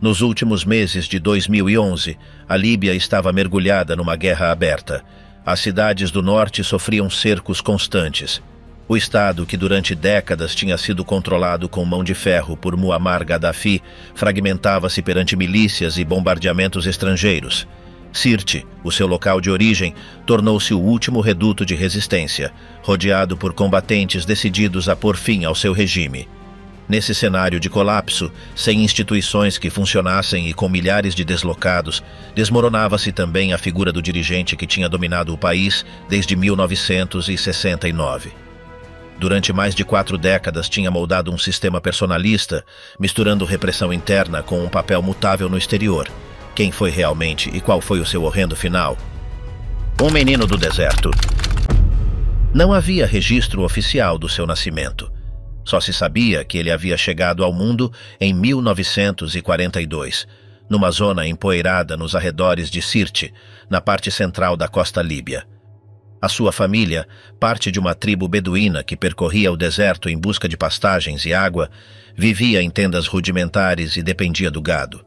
Nos últimos meses de 2011, a Líbia estava mergulhada numa guerra aberta. As cidades do norte sofriam cercos constantes. O Estado, que durante décadas tinha sido controlado com mão de ferro por Muammar Gaddafi, fragmentava-se perante milícias e bombardeamentos estrangeiros. Sirte, o seu local de origem, tornou-se o último reduto de resistência, rodeado por combatentes decididos a pôr fim ao seu regime. Nesse cenário de colapso, sem instituições que funcionassem e com milhares de deslocados, desmoronava-se também a figura do dirigente que tinha dominado o país desde 1969. Durante mais de 4 décadas tinha moldado um sistema personalista, misturando repressão interna com um papel mutável no exterior. Quem foi realmente e qual foi o seu horrendo final? Um menino do deserto. Não havia registro oficial do seu nascimento. Só se sabia que ele havia chegado ao mundo em 1942, numa zona empoeirada nos arredores de Sirte, na parte central da costa líbia. A sua família, parte de uma tribo beduína que percorria o deserto em busca de pastagens e água, vivia em tendas rudimentares e dependia do gado.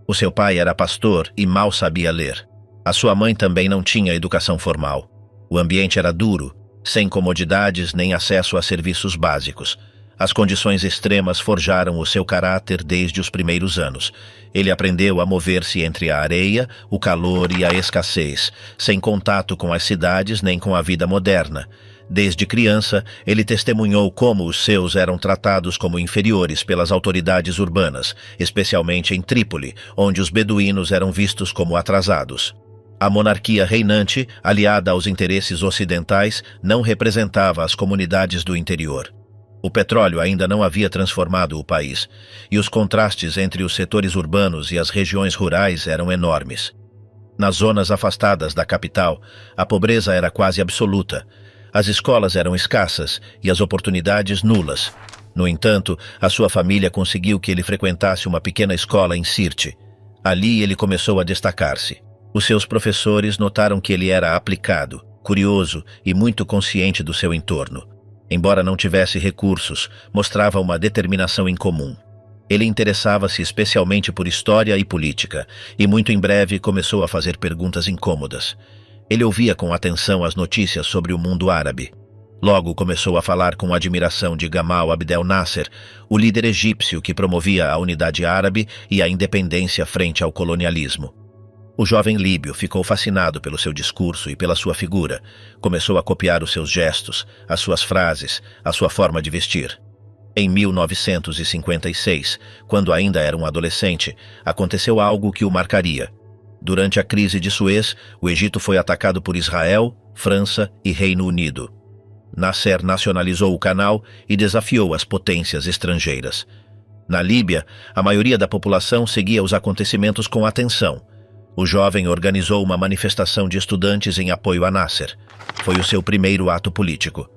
O seu pai era pastor e mal sabia ler. A sua mãe também não tinha educação formal. O ambiente era duro, sem comodidades nem acesso a serviços básicos. As condições extremas forjaram o seu caráter desde os primeiros anos. Ele aprendeu a mover-se entre a areia, o calor e a escassez, sem contato com as cidades nem com a vida moderna. Desde criança, ele testemunhou como os seus eram tratados como inferiores pelas autoridades urbanas, especialmente em Trípoli, onde os beduínos eram vistos como atrasados. A monarquia reinante, aliada aos interesses ocidentais, não representava as comunidades do interior. O petróleo ainda não havia transformado o país, e os contrastes entre os setores urbanos e as regiões rurais eram enormes. Nas zonas afastadas da capital, a pobreza era quase absoluta. As escolas eram escassas e as oportunidades nulas. No entanto, a sua família conseguiu que ele frequentasse uma pequena escola em Sirte. Ali ele começou a destacar-se. Os seus professores notaram que ele era aplicado, curioso e muito consciente do seu entorno. Embora não tivesse recursos, mostrava uma determinação incomum. Ele interessava-se especialmente por história e política, e muito em breve começou a fazer perguntas incômodas. Ele ouvia com atenção as notícias sobre o mundo árabe. Logo começou a falar com admiração de Gamal Abdel Nasser, o líder egípcio que promovia a unidade árabe e a independência frente ao colonialismo. O jovem líbio ficou fascinado pelo seu discurso e pela sua figura. Começou a copiar os seus gestos, as suas frases, a sua forma de vestir. Em 1956, quando ainda era um adolescente, aconteceu algo que o marcaria. Durante a crise de Suez, o Egito foi atacado por Israel, França e Reino Unido. Nasser nacionalizou o canal e desafiou as potências estrangeiras. Na Líbia, a maioria da população seguia os acontecimentos com atenção. O jovem organizou uma manifestação de estudantes em apoio a Nasser. Foi o seu primeiro ato político.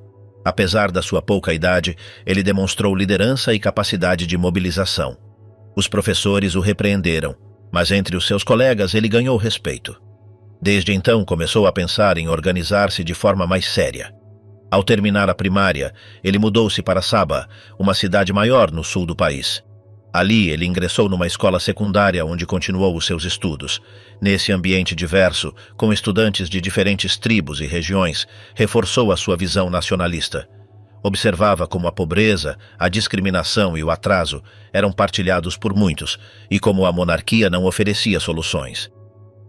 Apesar da sua pouca idade, ele demonstrou liderança e capacidade de mobilização. Os professores o repreenderam, mas entre os seus colegas ele ganhou respeito. Desde então começou a pensar em organizar-se de forma mais séria. Ao terminar a primária, ele mudou-se para Saba, uma cidade maior no sul do país. Ali, ele ingressou numa escola secundária onde continuou os seus estudos. Nesse ambiente diverso, com estudantes de diferentes tribos e regiões, reforçou a sua visão nacionalista. Observava como a pobreza, a discriminação e o atraso eram partilhados por muitos e como a monarquia não oferecia soluções.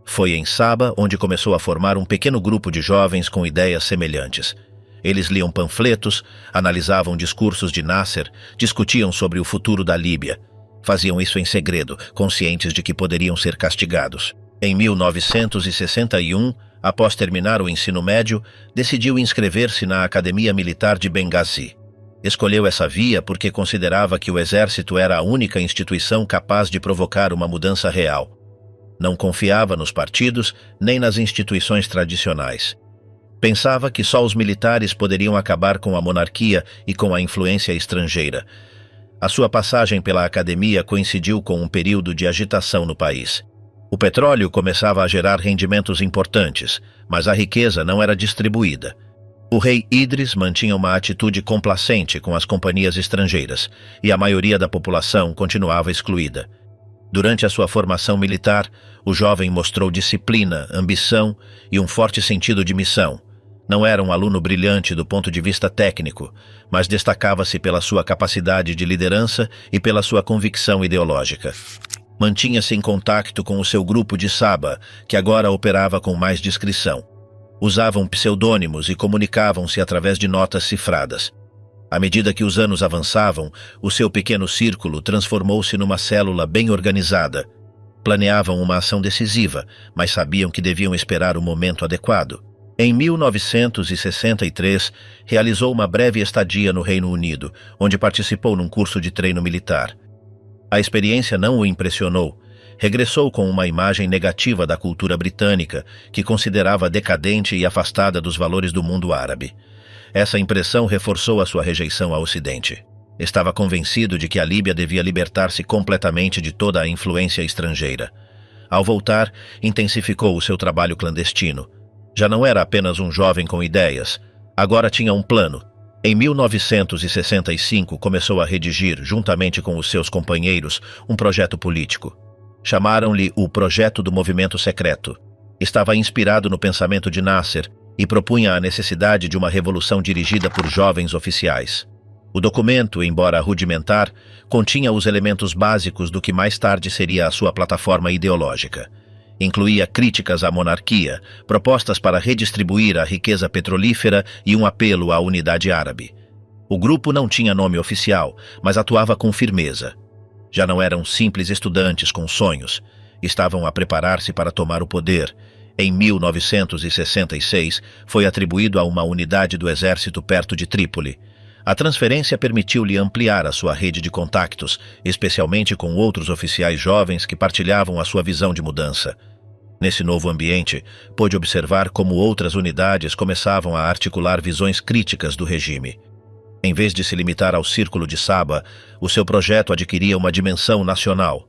Foi em Saba onde começou a formar um pequeno grupo de jovens com ideias semelhantes. Eles liam panfletos, analisavam discursos de Nasser, discutiam sobre o futuro da Líbia. Faziam isso em segredo, conscientes de que poderiam ser castigados. Em 1961, após terminar o ensino médio, decidiu inscrever-se na Academia Militar de Benghazi. Escolheu essa via porque considerava que o exército era a única instituição capaz de provocar uma mudança real. Não confiava nos partidos nem nas instituições tradicionais. Pensava que só os militares poderiam acabar com a monarquia e com a influência estrangeira. A sua passagem pela academia coincidiu com um período de agitação no país. O petróleo começava a gerar rendimentos importantes, mas a riqueza não era distribuída. O rei Idris mantinha uma atitude complacente com as companhias estrangeiras, e a maioria da população continuava excluída. Durante a sua formação militar, o jovem mostrou disciplina, ambição e um forte sentido de missão. Não era um aluno brilhante do ponto de vista técnico, mas destacava-se pela sua capacidade de liderança e pela sua convicção ideológica. Mantinha-se em contato com o seu grupo de Saba, que agora operava com mais discrição. Usavam pseudônimos e comunicavam-se através de notas cifradas. À medida que os anos avançavam, o seu pequeno círculo transformou-se numa célula bem organizada. Planeavam uma ação decisiva, mas sabiam que deviam esperar o momento adequado. Em 1963, realizou uma breve estadia no Reino Unido, onde participou num curso de treino militar. A experiência não o impressionou. Regressou com uma imagem negativa da cultura britânica, que considerava decadente e afastada dos valores do mundo árabe. Essa impressão reforçou a sua rejeição ao Ocidente. Estava convencido de que a Líbia devia libertar-se completamente de toda a influência estrangeira. Ao voltar, intensificou o seu trabalho clandestino. Já não era apenas um jovem com ideias. Agora tinha um plano. Em 1965, começou a redigir, juntamente com os seus companheiros, um projeto político. Chamaram-lhe o Projeto do Movimento Secreto. Estava inspirado no pensamento de Nasser e propunha a necessidade de uma revolução dirigida por jovens oficiais. O documento, embora rudimentar, continha os elementos básicos do que mais tarde seria a sua plataforma ideológica. Incluía críticas à monarquia, propostas para redistribuir a riqueza petrolífera e um apelo à unidade árabe. O grupo não tinha nome oficial, mas atuava com firmeza. Já não eram simples estudantes com sonhos. Estavam a preparar-se para tomar o poder. Em 1966, foi atribuído a uma unidade do exército perto de Trípoli. A transferência permitiu-lhe ampliar a sua rede de contactos, especialmente com outros oficiais jovens que partilhavam a sua visão de mudança. Nesse novo ambiente, pôde observar como outras unidades começavam a articular visões críticas do regime. Em vez de se limitar ao círculo de Saba, o seu projeto adquiria uma dimensão nacional.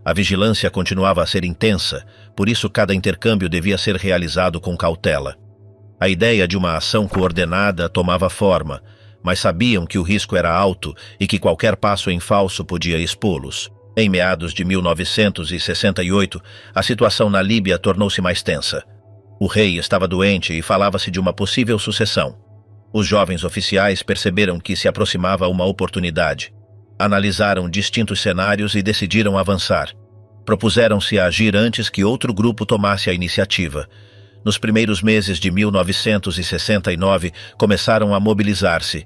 A vigilância continuava a ser intensa, por isso cada intercâmbio devia ser realizado com cautela. A ideia de uma ação coordenada tomava forma, mas sabiam que o risco era alto e que qualquer passo em falso podia expô-los. Em meados de 1968, a situação na Líbia tornou-se mais tensa. O rei estava doente e falava-se de uma possível sucessão. Os jovens oficiais perceberam que se aproximava uma oportunidade. Analisaram distintos cenários e decidiram avançar. Propuseram-se a agir antes que outro grupo tomasse a iniciativa. Nos primeiros meses de 1969, começaram a mobilizar-se.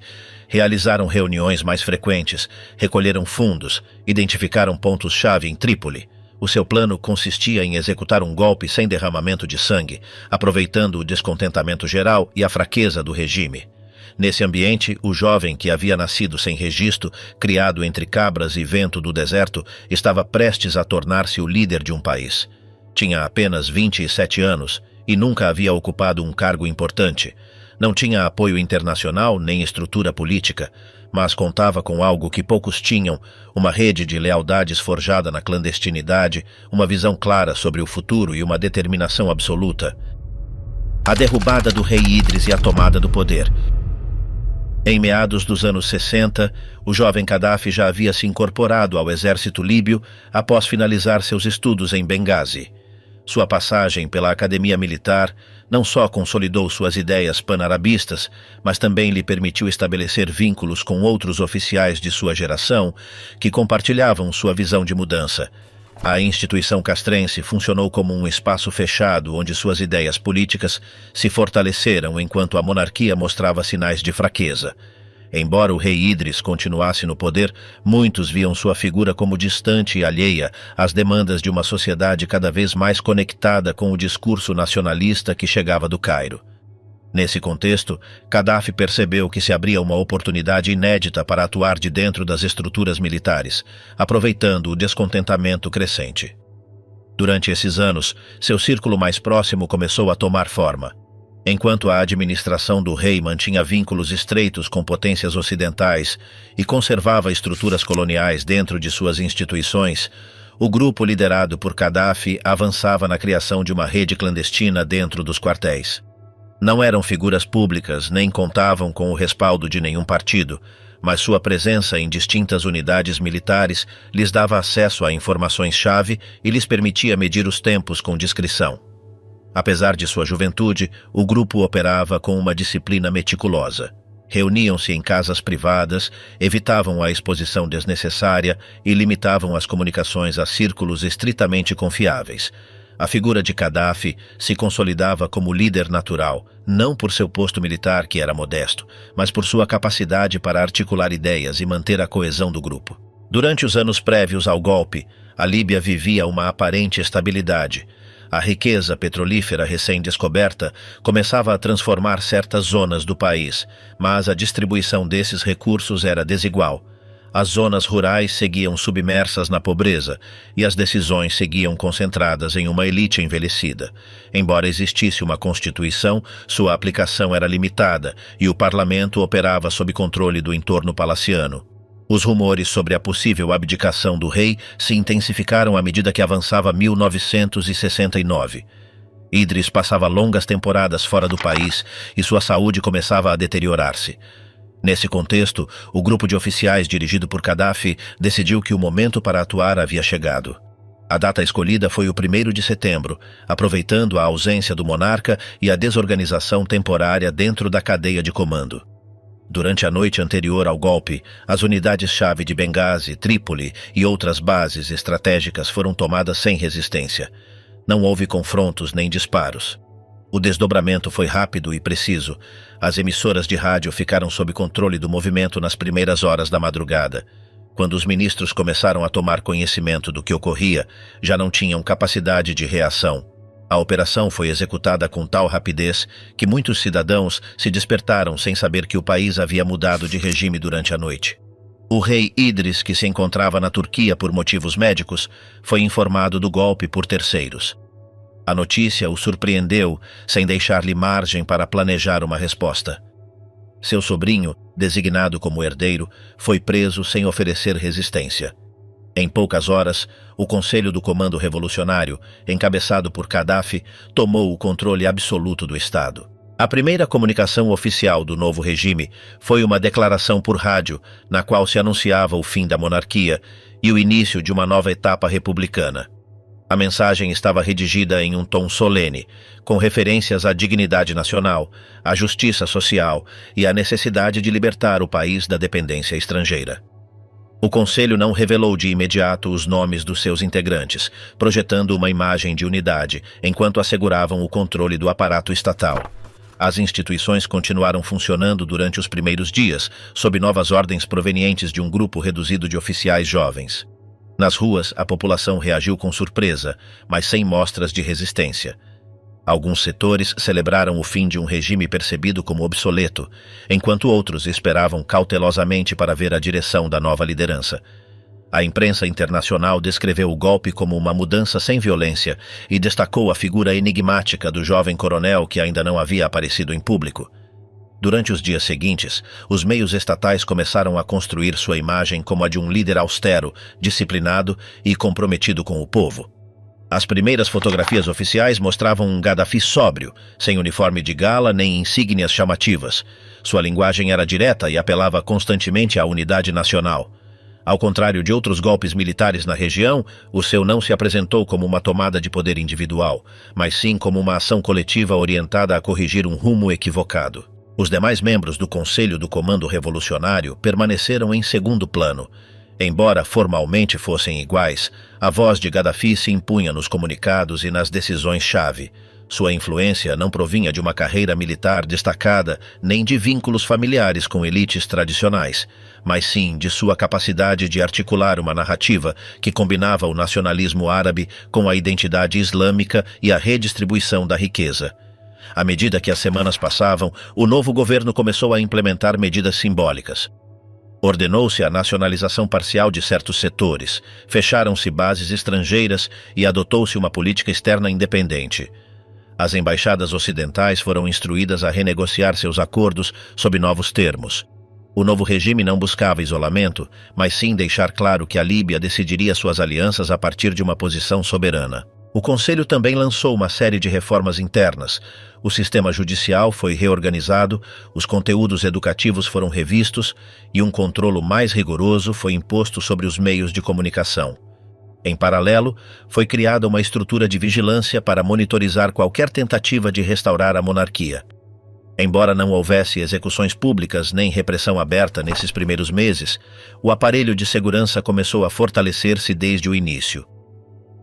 Realizaram reuniões mais frequentes, recolheram fundos, identificaram pontos-chave em Trípoli. O seu plano consistia em executar um golpe sem derramamento de sangue, aproveitando o descontentamento geral e a fraqueza do regime. Nesse ambiente, o jovem que havia nascido sem registro, criado entre cabras e vento do deserto, estava prestes a tornar-se o líder de um país. Tinha apenas 27 anos e nunca havia ocupado um cargo importante. Não tinha apoio internacional nem estrutura política, mas contava com algo que poucos tinham, uma rede de lealdades forjada na clandestinidade, uma visão clara sobre o futuro e uma determinação absoluta. A derrubada do rei Idris e a tomada do poder. Em meados dos anos 60, o jovem Gaddafi já havia se incorporado ao exército líbio após finalizar seus estudos em Benghazi. Sua passagem pela academia militar não só consolidou suas ideias panarabistas, mas também lhe permitiu estabelecer vínculos com outros oficiais de sua geração que compartilhavam sua visão de mudança. A instituição castrense funcionou como um espaço fechado onde suas ideias políticas se fortaleceram enquanto a monarquia mostrava sinais de fraqueza. Embora o rei Idris continuasse no poder, muitos viam sua figura como distante e alheia às demandas de uma sociedade cada vez mais conectada com o discurso nacionalista que chegava do Cairo. Nesse contexto, Gaddafi percebeu que se abria uma oportunidade inédita para atuar de dentro das estruturas militares, aproveitando o descontentamento crescente. Durante esses anos, seu círculo mais próximo começou a tomar forma. Enquanto a administração do rei mantinha vínculos estreitos com potências ocidentais e conservava estruturas coloniais dentro de suas instituições, o grupo liderado por Gaddafi avançava na criação de uma rede clandestina dentro dos quartéis. Não eram figuras públicas nem contavam com o respaldo de nenhum partido, mas sua presença em distintas unidades militares lhes dava acesso a informações-chave e lhes permitia medir os tempos com discrição. Apesar de sua juventude, o grupo operava com uma disciplina meticulosa. Reuniam-se em casas privadas, evitavam a exposição desnecessária e limitavam as comunicações a círculos estritamente confiáveis. A figura de Gaddafi se consolidava como líder natural, não por seu posto militar, que era modesto, mas por sua capacidade para articular ideias e manter a coesão do grupo. Durante os anos prévios ao golpe, a Líbia vivia uma aparente estabilidade. A riqueza petrolífera recém-descoberta começava a transformar certas zonas do país, mas a distribuição desses recursos era desigual. As zonas rurais seguiam submersas na pobreza e as decisões seguiam concentradas em uma elite envelhecida. Embora existisse uma constituição, sua aplicação era limitada e o parlamento operava sob controle do entorno palaciano. Os rumores sobre a possível abdicação do rei se intensificaram à medida que avançava 1969. Idris passava longas temporadas fora do país e sua saúde começava a deteriorar-se. Nesse contexto, o grupo de oficiais dirigido por Gaddafi decidiu que o momento para atuar havia chegado. A data escolhida foi o 1º de setembro, aproveitando a ausência do monarca e a desorganização temporária dentro da cadeia de comando. Durante a noite anterior ao golpe, as unidades-chave de Benghazi, Trípoli e outras bases estratégicas foram tomadas sem resistência. Não houve confrontos nem disparos. O desdobramento foi rápido e preciso. As emissoras de rádio ficaram sob controle do movimento nas primeiras horas da madrugada. Quando os ministros começaram a tomar conhecimento do que ocorria, já não tinham capacidade de reação. A operação foi executada com tal rapidez que muitos cidadãos se despertaram sem saber que o país havia mudado de regime durante a noite. O rei Idris, que se encontrava na Turquia por motivos médicos, foi informado do golpe por terceiros. A notícia o surpreendeu, sem deixar-lhe margem para planejar uma resposta. Seu sobrinho, designado como herdeiro, foi preso sem oferecer resistência. Em poucas horas, o Conselho do Comando Revolucionário, encabeçado por Gaddafi, tomou o controle absoluto do Estado. A primeira comunicação oficial do novo regime foi uma declaração por rádio, na qual se anunciava o fim da monarquia e o início de uma nova etapa republicana. A mensagem estava redigida em um tom solene, com referências à dignidade nacional, à justiça social e à necessidade de libertar o país da dependência estrangeira. O Conselho não revelou de imediato os nomes dos seus integrantes, projetando uma imagem de unidade, enquanto asseguravam o controle do aparato estatal. As instituições continuaram funcionando durante os primeiros dias, sob novas ordens provenientes de um grupo reduzido de oficiais jovens. Nas ruas, a população reagiu com surpresa, mas sem mostras de resistência. Alguns setores celebraram o fim de um regime percebido como obsoleto, enquanto outros esperavam cautelosamente para ver a direção da nova liderança. A imprensa internacional descreveu o golpe como uma mudança sem violência e destacou a figura enigmática do jovem coronel que ainda não havia aparecido em público. Durante os dias seguintes, os meios estatais começaram a construir sua imagem como a de um líder austero, disciplinado e comprometido com o povo. As primeiras fotografias oficiais mostravam um Gaddafi sóbrio, sem uniforme de gala nem insígnias chamativas. Sua linguagem era direta e apelava constantemente à unidade nacional. Ao contrário de outros golpes militares na região, o seu não se apresentou como uma tomada de poder individual, mas sim como uma ação coletiva orientada a corrigir um rumo equivocado. Os demais membros do Conselho do Comando Revolucionário permaneceram em segundo plano. Embora formalmente fossem iguais, a voz de Gaddafi se impunha nos comunicados e nas decisões-chave. Sua influência não provinha de uma carreira militar destacada nem de vínculos familiares com elites tradicionais, mas sim de sua capacidade de articular uma narrativa que combinava o nacionalismo árabe com a identidade islâmica e a redistribuição da riqueza. À medida que as semanas passavam, o novo governo começou a implementar medidas simbólicas. Ordenou-se a nacionalização parcial de certos setores, fecharam-se bases estrangeiras e adotou-se uma política externa independente. As embaixadas ocidentais foram instruídas a renegociar seus acordos sob novos termos. O novo regime não buscava isolamento, mas sim deixar claro que a Líbia decidiria suas alianças a partir de uma posição soberana. O Conselho também lançou uma série de reformas internas. O sistema judicial foi reorganizado, os conteúdos educativos foram revistos e um controlo mais rigoroso foi imposto sobre os meios de comunicação. Em paralelo, foi criada uma estrutura de vigilância para monitorizar qualquer tentativa de restaurar a monarquia. Embora não houvesse execuções públicas nem repressão aberta nesses primeiros meses, o aparelho de segurança começou a fortalecer-se desde o início.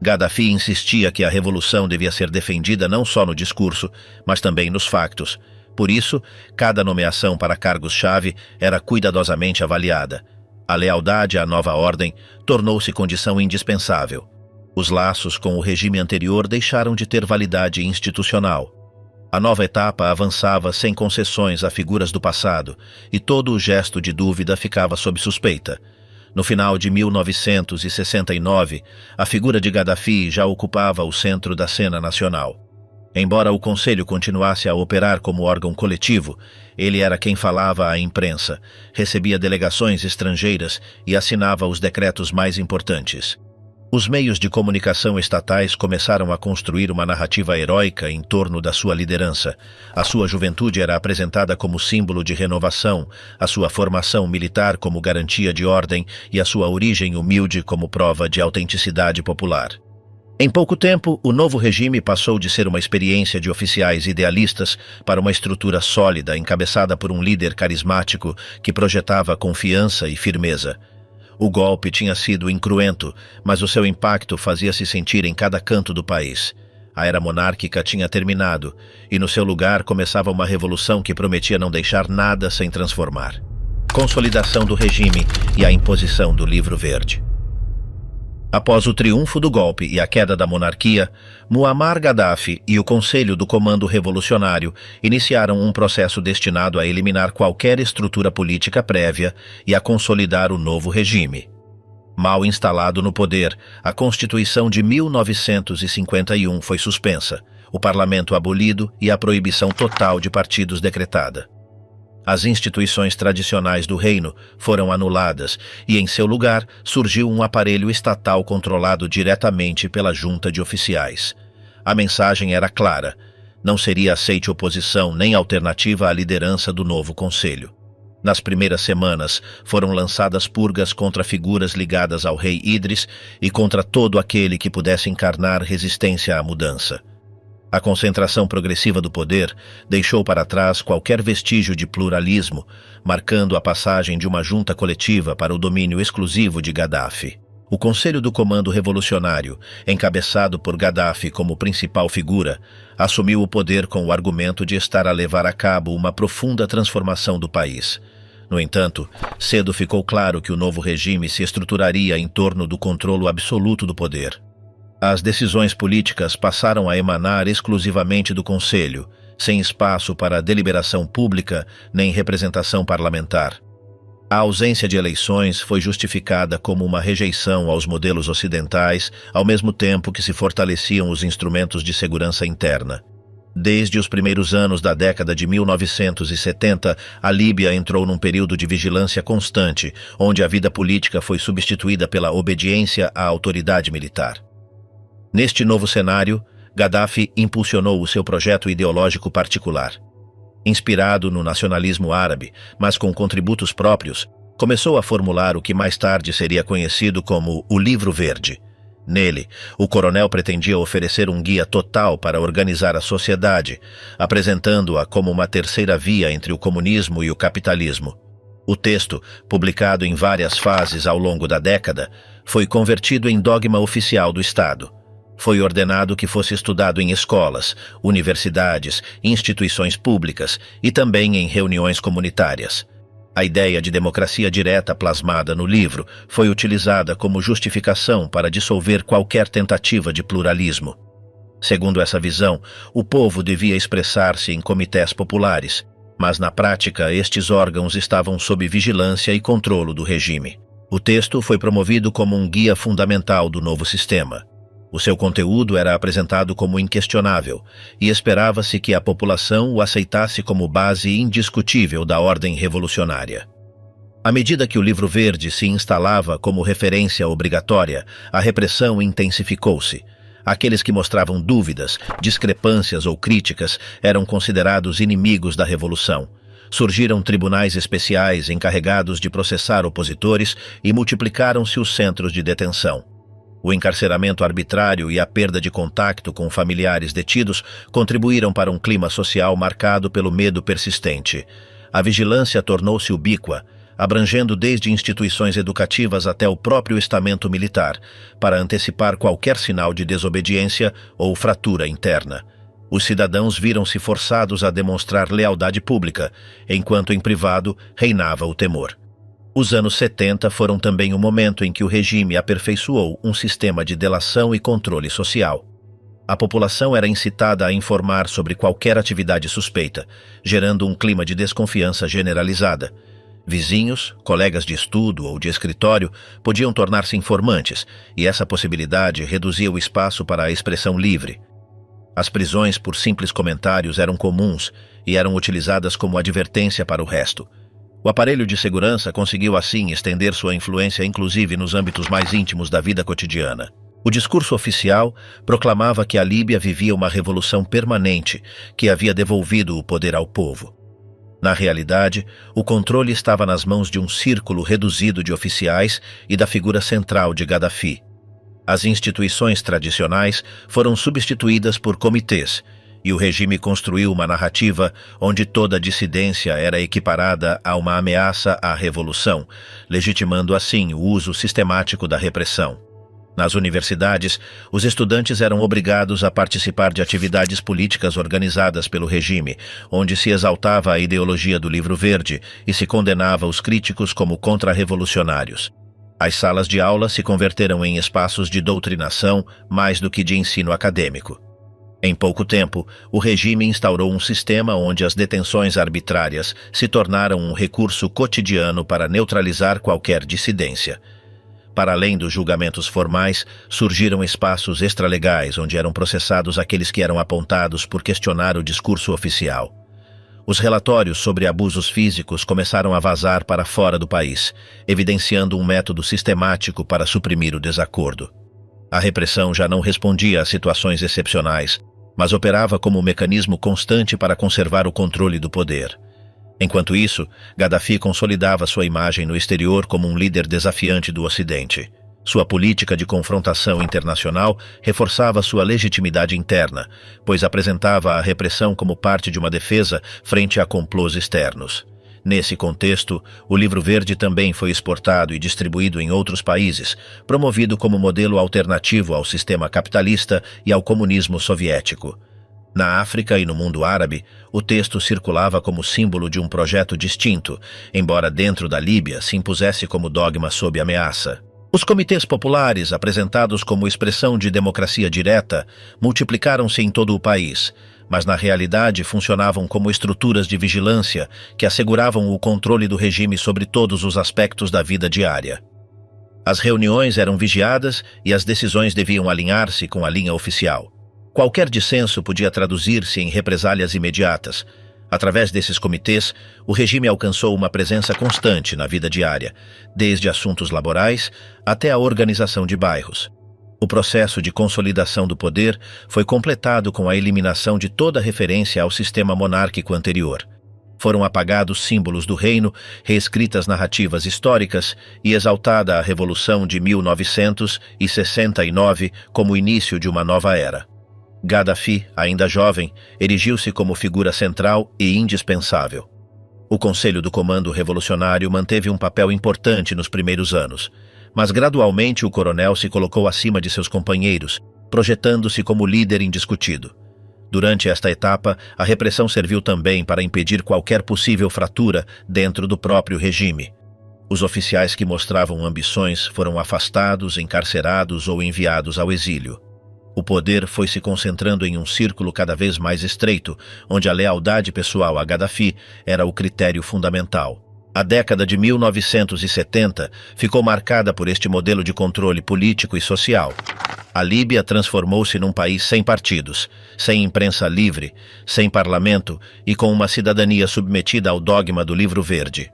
Gaddafi insistia que a revolução devia ser defendida não só no discurso, mas também nos factos. Por isso, cada nomeação para cargos-chave era cuidadosamente avaliada. A lealdade à nova ordem tornou-se condição indispensável. Os laços com o regime anterior deixaram de ter validade institucional. A nova etapa avançava sem concessões a figuras do passado, e todo o gesto de dúvida ficava sob suspeita. No final de 1969, a figura de Gaddafi já ocupava o centro da cena nacional. Embora o Conselho continuasse a operar como órgão coletivo, ele era quem falava à imprensa, recebia delegações estrangeiras e assinava os decretos mais importantes. Os meios de comunicação estatais começaram a construir uma narrativa heróica em torno da sua liderança. A sua juventude era apresentada como símbolo de renovação, a sua formação militar como garantia de ordem e a sua origem humilde como prova de autenticidade popular. Em pouco tempo, o novo regime passou de ser uma experiência de oficiais idealistas para uma estrutura sólida encabeçada por um líder carismático que projetava confiança e firmeza. O golpe tinha sido incruento, mas o seu impacto fazia-se sentir em cada canto do país. A era monárquica tinha terminado, e no seu lugar começava uma revolução que prometia não deixar nada sem transformar. Consolidação do regime e a imposição do Livro Verde. Após o triunfo do golpe e a queda da monarquia, Muammar Gaddafi e o Conselho do Comando Revolucionário iniciaram um processo destinado a eliminar qualquer estrutura política prévia e a consolidar o novo regime. Mal instalado no poder, a Constituição de 1951 foi suspensa, o parlamento abolido e a proibição total de partidos decretada. As instituições tradicionais do reino foram anuladas e, em seu lugar, surgiu um aparelho estatal controlado diretamente pela junta de oficiais. A mensagem era clara: não seria aceite oposição nem alternativa à liderança do novo conselho. Nas primeiras semanas, foram lançadas purgas contra figuras ligadas ao rei Idris e contra todo aquele que pudesse encarnar resistência à mudança. A concentração progressiva do poder deixou para trás qualquer vestígio de pluralismo, marcando a passagem de uma junta coletiva para o domínio exclusivo de Gaddafi. O Conselho do Comando Revolucionário, encabeçado por Gaddafi como principal figura, assumiu o poder com o argumento de estar a levar a cabo uma profunda transformação do país. No entanto, cedo ficou claro que o novo regime se estruturaria em torno do controle absoluto do poder. As decisões políticas passaram a emanar exclusivamente do Conselho, sem espaço para deliberação pública nem representação parlamentar. A ausência de eleições foi justificada como uma rejeição aos modelos ocidentais, ao mesmo tempo que se fortaleciam os instrumentos de segurança interna. Desde os primeiros anos da década de 1970, a Líbia entrou num período de vigilância constante, onde a vida política foi substituída pela obediência à autoridade militar. Neste novo cenário, Gaddafi impulsionou o seu projeto ideológico particular. Inspirado no nacionalismo árabe, mas com contributos próprios, começou a formular o que mais tarde seria conhecido como o Livro Verde. Nele, o coronel pretendia oferecer um guia total para organizar a sociedade, apresentando-a como uma terceira via entre o comunismo e o capitalismo. O texto, publicado em várias fases ao longo da década, foi convertido em dogma oficial do Estado. Foi ordenado que fosse estudado em escolas, universidades, instituições públicas e também em reuniões comunitárias. A ideia de democracia direta plasmada no livro foi utilizada como justificação para dissolver qualquer tentativa de pluralismo. Segundo essa visão, o povo devia expressar-se em comitês populares, mas na prática estes órgãos estavam sob vigilância e controlo do regime. O texto foi promovido como um guia fundamental do novo sistema. O seu conteúdo era apresentado como inquestionável e esperava-se que a população o aceitasse como base indiscutível da ordem revolucionária. À medida que o Livro Verde se instalava como referência obrigatória, a repressão intensificou-se. Aqueles que mostravam dúvidas, discrepâncias ou críticas eram considerados inimigos da revolução. Surgiram tribunais especiais encarregados de processar opositores e multiplicaram-se os centros de detenção. O encarceramento arbitrário e a perda de contato com familiares detidos contribuíram para um clima social marcado pelo medo persistente. A vigilância tornou-se ubíqua, abrangendo desde instituições educativas até o próprio estamento militar, para antecipar qualquer sinal de desobediência ou fratura interna. Os cidadãos viram-se forçados a demonstrar lealdade pública, enquanto em privado reinava o temor. Os anos 70 foram também o momento em que o regime aperfeiçoou um sistema de delação e controle social. A população era incitada a informar sobre qualquer atividade suspeita, gerando um clima de desconfiança generalizada. Vizinhos, colegas de estudo ou de escritório podiam tornar-se informantes, e essa possibilidade reduzia o espaço para a expressão livre. As prisões por simples comentários eram comuns e eram utilizadas como advertência para o resto. O aparelho de segurança conseguiu assim estender sua influência inclusive nos âmbitos mais íntimos da vida cotidiana. O discurso oficial proclamava que a Líbia vivia uma revolução permanente que havia devolvido o poder ao povo. Na realidade, o controle estava nas mãos de um círculo reduzido de oficiais e da figura central de Gaddafi. As instituições tradicionais foram substituídas por comitês, e o regime construiu uma narrativa onde toda dissidência era equiparada a uma ameaça à revolução, legitimando assim o uso sistemático da repressão. Nas universidades, os estudantes eram obrigados a participar de atividades políticas organizadas pelo regime, onde se exaltava a ideologia do Livro Verde e se condenava os críticos como contra-revolucionários. As salas de aula se converteram em espaços de doutrinação mais do que de ensino acadêmico. Em pouco tempo, o regime instaurou um sistema onde as detenções arbitrárias se tornaram um recurso cotidiano para neutralizar qualquer dissidência. Para além dos julgamentos formais, surgiram espaços extralegais onde eram processados aqueles que eram apontados por questionar o discurso oficial. Os relatórios sobre abusos físicos começaram a vazar para fora do país, evidenciando um método sistemático para suprimir o desacordo. A repressão já não respondia a situações excepcionais, mas operava como um mecanismo constante para conservar o controle do poder. Enquanto isso, Gaddafi consolidava sua imagem no exterior como um líder desafiante do Ocidente. Sua política de confrontação internacional reforçava sua legitimidade interna, pois apresentava a repressão como parte de uma defesa frente a complôs externos. Nesse contexto, o Livro Verde também foi exportado e distribuído em outros países, promovido como modelo alternativo ao sistema capitalista e ao comunismo soviético. Na África e no mundo árabe, o texto circulava como símbolo de um projeto distinto, embora dentro da Líbia se impusesse como dogma sob ameaça. Os comitês populares, apresentados como expressão de democracia direta, multiplicaram-se em todo o país, mas na realidade funcionavam como estruturas de vigilância que asseguravam o controle do regime sobre todos os aspectos da vida diária. As reuniões eram vigiadas e as decisões deviam alinhar-se com a linha oficial. Qualquer dissenso podia traduzir-se em represálias imediatas. Através desses comitês, o regime alcançou uma presença constante na vida diária, desde assuntos laborais até a organização de bairros. O processo de consolidação do poder foi completado com a eliminação de toda referência ao sistema monárquico anterior. Foram apagados símbolos do reino, reescritas narrativas históricas e exaltada a Revolução de 1969 como o início de uma nova era. Gaddafi, ainda jovem, erigiu-se como figura central e indispensável. O Conselho do Comando Revolucionário manteve um papel importante nos primeiros anos, mas gradualmente o coronel se colocou acima de seus companheiros, projetando-se como líder indiscutido. Durante esta etapa, a repressão serviu também para impedir qualquer possível fratura dentro do próprio regime. Os oficiais que mostravam ambições foram afastados, encarcerados ou enviados ao exílio. O poder foi se concentrando em um círculo cada vez mais estreito, onde a lealdade pessoal a Gaddafi era o critério fundamental. A década de 1970 ficou marcada por este modelo de controle político e social. A Líbia transformou-se num país sem partidos, sem imprensa livre, sem parlamento e com uma cidadania submetida ao dogma do Livro Verde.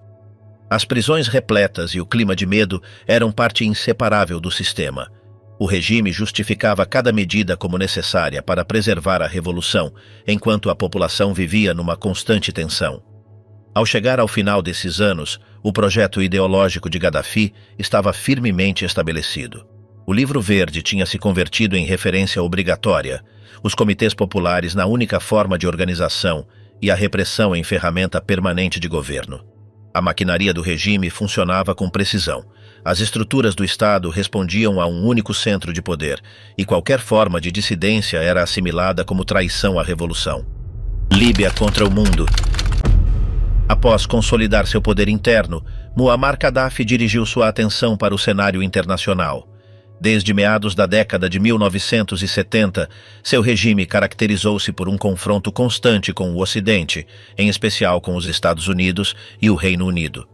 As prisões repletas e o clima de medo eram parte inseparável do sistema. O regime justificava cada medida como necessária para preservar a revolução, enquanto a população vivia numa constante tensão. Ao chegar ao final desses anos, o projeto ideológico de Gaddafi estava firmemente estabelecido. O Livro Verde tinha se convertido em referência obrigatória, os comitês populares na única forma de organização e a repressão em ferramenta permanente de governo. A maquinaria do regime funcionava com precisão. As estruturas do Estado respondiam a um único centro de poder, e qualquer forma de dissidência era assimilada como traição à revolução. Líbia contra o mundo. Após consolidar seu poder interno, Muammar Gaddafi dirigiu sua atenção para o cenário internacional. Desde meados da década de 1970, seu regime caracterizou-se por um confronto constante com o Ocidente, em especial com os Estados Unidos e o Reino Unido.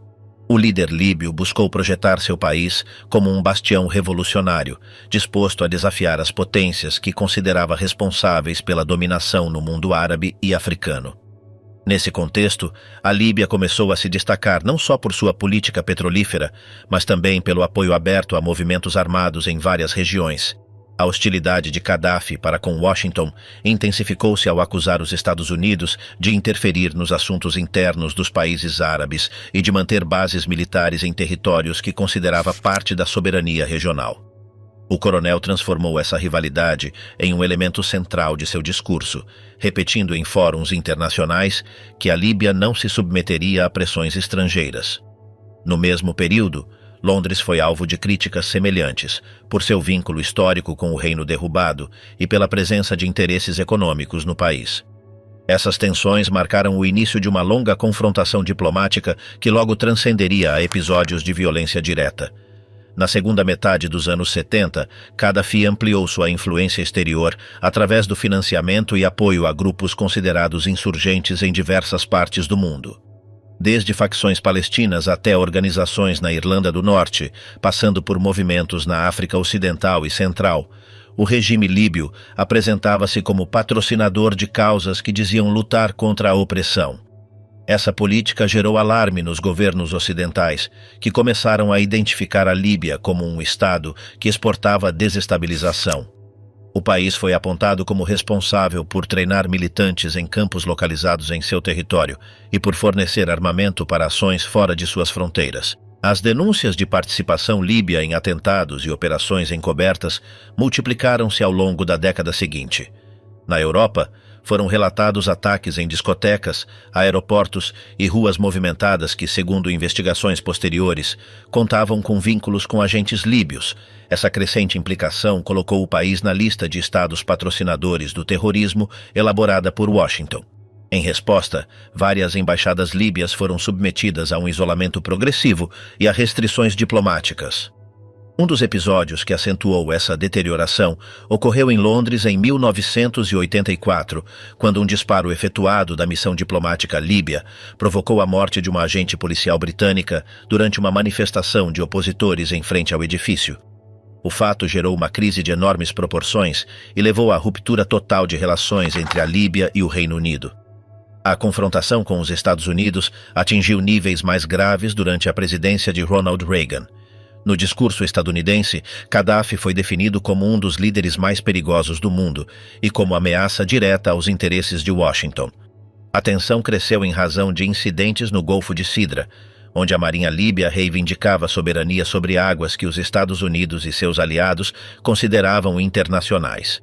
O líder líbio buscou projetar seu país como um bastião revolucionário, disposto a desafiar as potências que considerava responsáveis pela dominação no mundo árabe e africano. Nesse contexto, a Líbia começou a se destacar não só por sua política petrolífera, mas também pelo apoio aberto a movimentos armados em várias regiões. A hostilidade de Gaddafi para com Washington intensificou-se ao acusar os Estados Unidos de interferir nos assuntos internos dos países árabes e de manter bases militares em territórios que considerava parte da soberania regional. O coronel transformou essa rivalidade em um elemento central de seu discurso, repetindo em fóruns internacionais que a Líbia não se submeteria a pressões estrangeiras. No mesmo período, Londres foi alvo de críticas semelhantes, por seu vínculo histórico com o reino derrubado e pela presença de interesses econômicos no país. Essas tensões marcaram o início de uma longa confrontação diplomática que logo transcenderia a episódios de violência direta. Na segunda metade dos anos 70, Gaddafi ampliou sua influência exterior através do financiamento e apoio a grupos considerados insurgentes em diversas partes do mundo. Desde facções palestinas até organizações na Irlanda do Norte, passando por movimentos na África Ocidental e Central, o regime líbio apresentava-se como patrocinador de causas que diziam lutar contra a opressão. Essa política gerou alarme nos governos ocidentais, que começaram a identificar a Líbia como um Estado que exportava desestabilização. O país foi apontado como responsável por treinar militantes em campos localizados em seu território e por fornecer armamento para ações fora de suas fronteiras. As denúncias de participação líbia em atentados e operações encobertas multiplicaram-se ao longo da década seguinte. Na Europa, foram relatados ataques em discotecas, aeroportos e ruas movimentadas que, segundo investigações posteriores, contavam com vínculos com agentes líbios. Essa crescente implicação colocou o país na lista de estados patrocinadores do terrorismo elaborada por Washington. Em resposta, várias embaixadas líbias foram submetidas a um isolamento progressivo e a restrições diplomáticas. Um dos episódios que acentuou essa deterioração ocorreu em Londres em 1984, quando um disparo efetuado da missão diplomática líbia provocou a morte de uma agente policial britânica durante uma manifestação de opositores em frente ao edifício. O fato gerou uma crise de enormes proporções e levou à ruptura total de relações entre a Líbia e o Reino Unido. A confrontação com os Estados Unidos atingiu níveis mais graves durante a presidência de Ronald Reagan. No discurso estadunidense, Gaddafi foi definido como um dos líderes mais perigosos do mundo e como ameaça direta aos interesses de Washington. A tensão cresceu em razão de incidentes no Golfo de Sidra, onde a Marinha Líbia reivindicava soberania sobre águas que os Estados Unidos e seus aliados consideravam internacionais.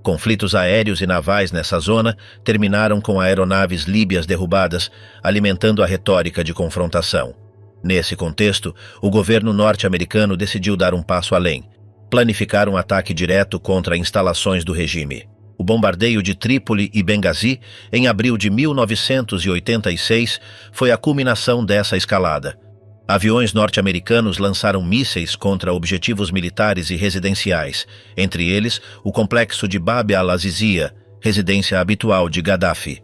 Conflitos aéreos e navais nessa zona terminaram com aeronaves líbias derrubadas, alimentando a retórica de confrontação. Nesse contexto, o governo norte-americano decidiu dar um passo além, planificar um ataque direto contra instalações do regime. O bombardeio de Trípoli e Benghazi, em abril de 1986, foi a culminação dessa escalada. Aviões norte-americanos lançaram mísseis contra objetivos militares e residenciais, entre eles o complexo de Bab al-Azizia, residência habitual de Gaddafi.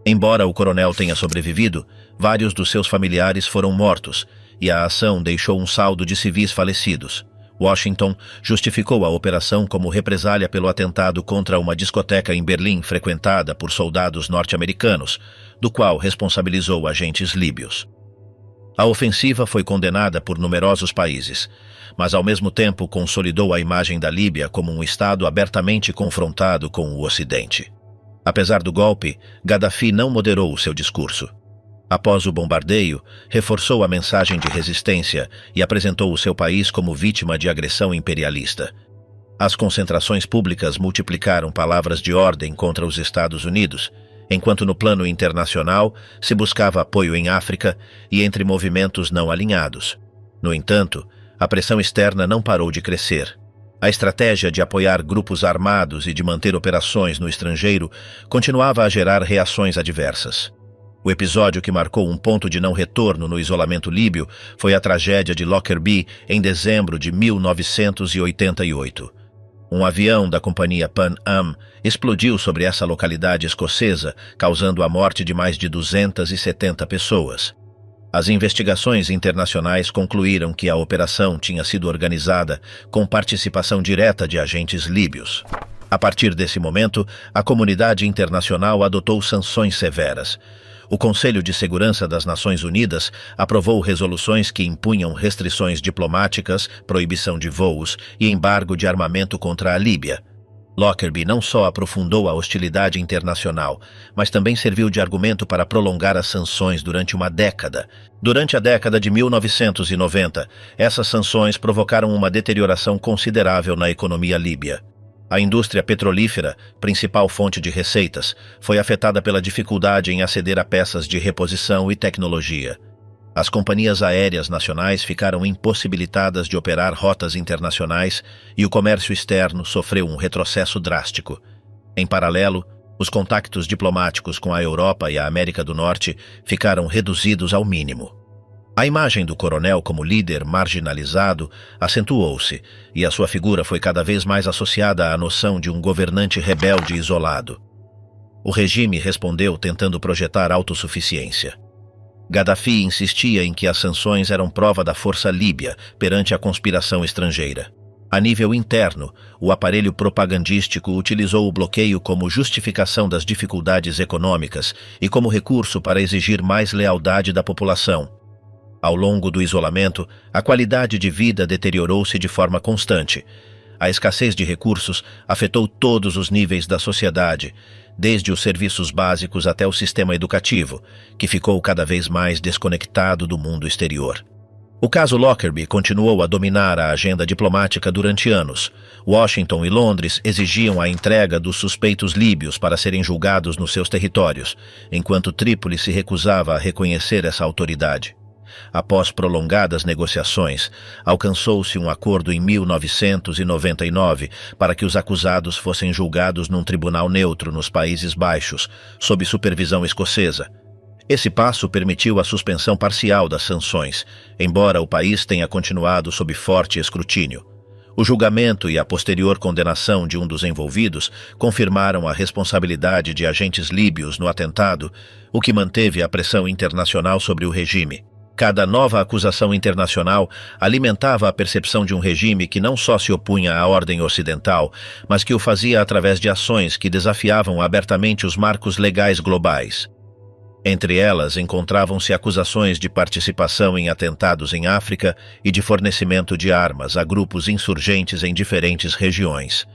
Embora o coronel tenha sobrevivido, vários dos seus familiares foram mortos e a ação deixou um saldo de civis falecidos. Washington justificou a operação como represália pelo atentado contra uma discoteca em Berlim frequentada por soldados norte-americanos, do qual responsabilizou agentes líbios. A ofensiva foi condenada por numerosos países, mas ao mesmo tempo consolidou a imagem da Líbia como um Estado abertamente confrontado com o Ocidente. Apesar do golpe, Gaddafi não moderou o seu discurso. Após o bombardeio, reforçou a mensagem de resistência e apresentou o seu país como vítima de agressão imperialista. As concentrações públicas multiplicaram palavras de ordem contra os Estados Unidos, enquanto no plano internacional se buscava apoio em África e entre movimentos não alinhados. No entanto, a pressão externa não parou de crescer. A estratégia de apoiar grupos armados e de manter operações no estrangeiro continuava a gerar reações adversas. O episódio que marcou um ponto de não retorno no isolamento líbio foi a tragédia de Lockerbie em dezembro de 1988. Um avião da companhia Pan Am explodiu sobre essa localidade escocesa, causando a morte de mais de 270 pessoas. As investigações internacionais concluíram que a operação tinha sido organizada com participação direta de agentes líbios. A partir desse momento, a comunidade internacional adotou sanções severas. O Conselho de Segurança das Nações Unidas aprovou resoluções que impunham restrições diplomáticas, proibição de voos e embargo de armamento contra a Líbia. Lockerbie não só aprofundou a hostilidade internacional, mas também serviu de argumento para prolongar as sanções durante uma década. Durante a década de 1990, essas sanções provocaram uma deterioração considerável na economia líbia. A indústria petrolífera, principal fonte de receitas, foi afetada pela dificuldade em aceder a peças de reposição e tecnologia. As companhias aéreas nacionais ficaram impossibilitadas de operar rotas internacionais e o comércio externo sofreu um retrocesso drástico. Em paralelo, os contactos diplomáticos com a Europa e a América do Norte ficaram reduzidos ao mínimo. A imagem do coronel como líder marginalizado acentuou-se, e a sua figura foi cada vez mais associada à noção de um governante rebelde isolado. O regime respondeu tentando projetar autossuficiência. Gaddafi insistia em que as sanções eram prova da força líbia perante a conspiração estrangeira. A nível interno, o aparelho propagandístico utilizou o bloqueio como justificação das dificuldades econômicas e como recurso para exigir mais lealdade da população. Ao longo do isolamento, a qualidade de vida deteriorou-se de forma constante. A escassez de recursos afetou todos os níveis da sociedade, desde os serviços básicos até o sistema educativo, que ficou cada vez mais desconectado do mundo exterior. O caso Lockerbie continuou a dominar a agenda diplomática durante anos. Washington e Londres exigiam a entrega dos suspeitos líbios para serem julgados nos seus territórios, enquanto Trípoli se recusava a reconhecer essa autoridade. Após prolongadas negociações, alcançou-se um acordo em 1999 para que os acusados fossem julgados num tribunal neutro nos Países Baixos, sob supervisão escocesa. Esse passo permitiu a suspensão parcial das sanções, embora o país tenha continuado sob forte escrutínio. O julgamento e a posterior condenação de um dos envolvidos confirmaram a responsabilidade de agentes líbios no atentado, o que manteve a pressão internacional sobre o regime. Cada nova acusação internacional alimentava a percepção de um regime que não só se opunha à ordem ocidental, mas que o fazia através de ações que desafiavam abertamente os marcos legais globais. Entre elas, encontravam-se acusações de participação em atentados em África e de fornecimento de armas a grupos insurgentes em diferentes regiões.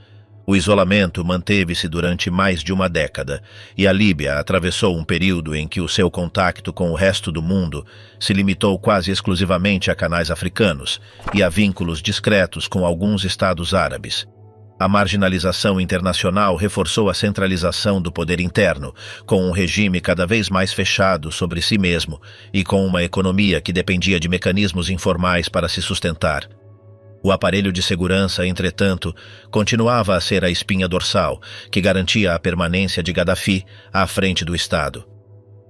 O isolamento manteve-se durante mais de uma década, e a Líbia atravessou um período em que o seu contato com o resto do mundo se limitou quase exclusivamente a canais africanos e a vínculos discretos com alguns estados árabes. A marginalização internacional reforçou a centralização do poder interno, com um regime cada vez mais fechado sobre si mesmo e com uma economia que dependia de mecanismos informais para se sustentar. O aparelho de segurança, entretanto, continuava a ser a espinha dorsal, que garantia a permanência de Gaddafi à frente do Estado.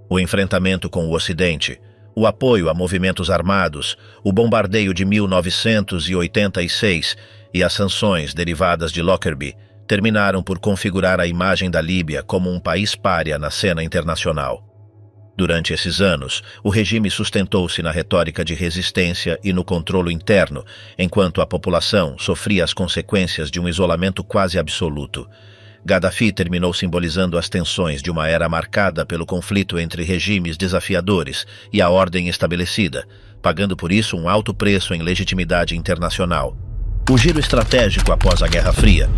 O enfrentamento com o Ocidente, o apoio a movimentos armados, o bombardeio de 1986 e as sanções derivadas de Lockerbie terminaram por configurar a imagem da Líbia como um país pária na cena internacional. Durante esses anos, o regime sustentou-se na retórica de resistência e no controle interno, enquanto a população sofria as consequências de um isolamento quase absoluto. Gaddafi terminou simbolizando as tensões de uma era marcada pelo conflito entre regimes desafiadores e a ordem estabelecida, pagando por isso um alto preço em legitimidade internacional. O giro estratégico após a Guerra Fria.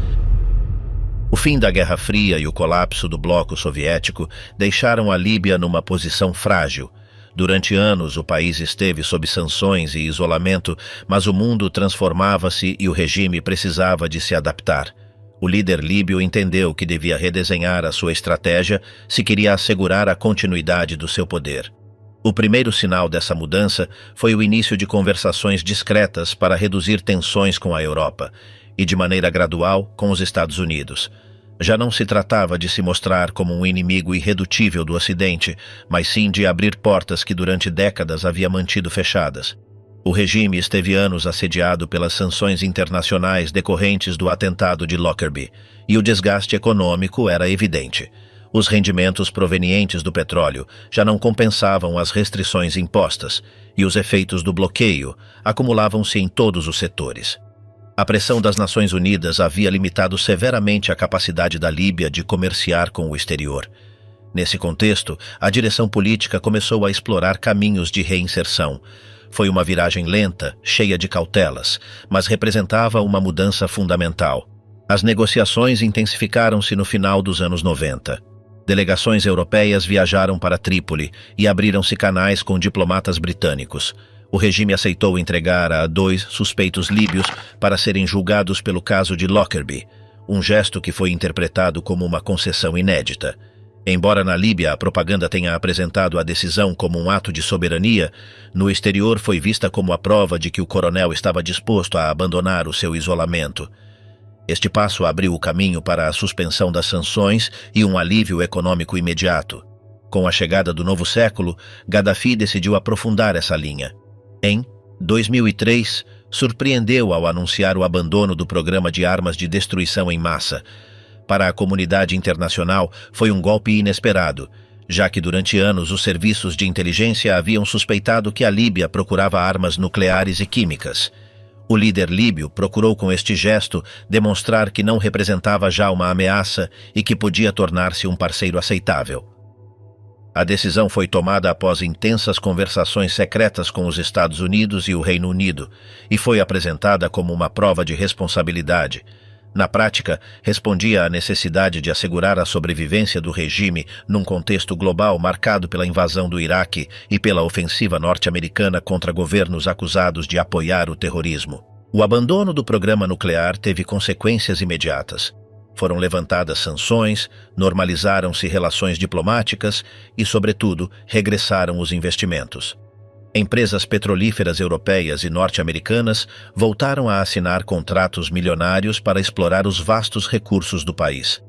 O fim da Guerra Fria e o colapso do bloco soviético deixaram a Líbia numa posição frágil. Durante anos, o país esteve sob sanções e isolamento, mas o mundo transformava-se e o regime precisava de se adaptar. O líder líbio entendeu que devia redesenhar a sua estratégia se queria assegurar a continuidade do seu poder. O primeiro sinal dessa mudança foi o início de conversações discretas para reduzir tensões com a Europa e, de maneira gradual, com os Estados Unidos. Já não se tratava de se mostrar como um inimigo irredutível do Ocidente, mas sim de abrir portas que durante décadas havia mantido fechadas. O regime esteve anos assediado pelas sanções internacionais decorrentes do atentado de Lockerbie, e o desgaste econômico era evidente. Os rendimentos provenientes do petróleo já não compensavam as restrições impostas, e os efeitos do bloqueio acumulavam-se em todos os setores. A pressão das Nações Unidas havia limitado severamente a capacidade da Líbia de comerciar com o exterior. Nesse contexto, a direção política começou a explorar caminhos de reinserção. Foi uma viragem lenta, cheia de cautelas, mas representava uma mudança fundamental. As negociações intensificaram-se no final dos anos 90. Delegações europeias viajaram para Trípoli e abriram-se canais com diplomatas britânicos. O regime aceitou entregar a 2 suspeitos líbios para serem julgados pelo caso de Lockerbie, um gesto que foi interpretado como uma concessão inédita. Embora na Líbia a propaganda tenha apresentado a decisão como um ato de soberania, no exterior foi vista como a prova de que o coronel estava disposto a abandonar o seu isolamento. Este passo abriu o caminho para a suspensão das sanções e um alívio econômico imediato. Com a chegada do novo século, Gaddafi decidiu aprofundar essa linha. Em 2003, surpreendeu ao anunciar o abandono do programa de armas de destruição em massa. Para a comunidade internacional, foi um golpe inesperado, já que durante anos os serviços de inteligência haviam suspeitado que a Líbia procurava armas nucleares e químicas. O líder líbio procurou com este gesto demonstrar que não representava já uma ameaça e que podia tornar-se um parceiro aceitável. A decisão foi tomada após intensas conversações secretas com os Estados Unidos e o Reino Unido, e foi apresentada como uma prova de responsabilidade. Na prática, respondia à necessidade de assegurar a sobrevivência do regime num contexto global marcado pela invasão do Iraque e pela ofensiva norte-americana contra governos acusados de apoiar o terrorismo. O abandono do programa nuclear teve consequências imediatas. Foram levantadas sanções, normalizaram-se relações diplomáticas e, sobretudo, regressaram os investimentos. Empresas petrolíferas europeias e norte-americanas voltaram a assinar contratos milionários para explorar os vastos recursos do país.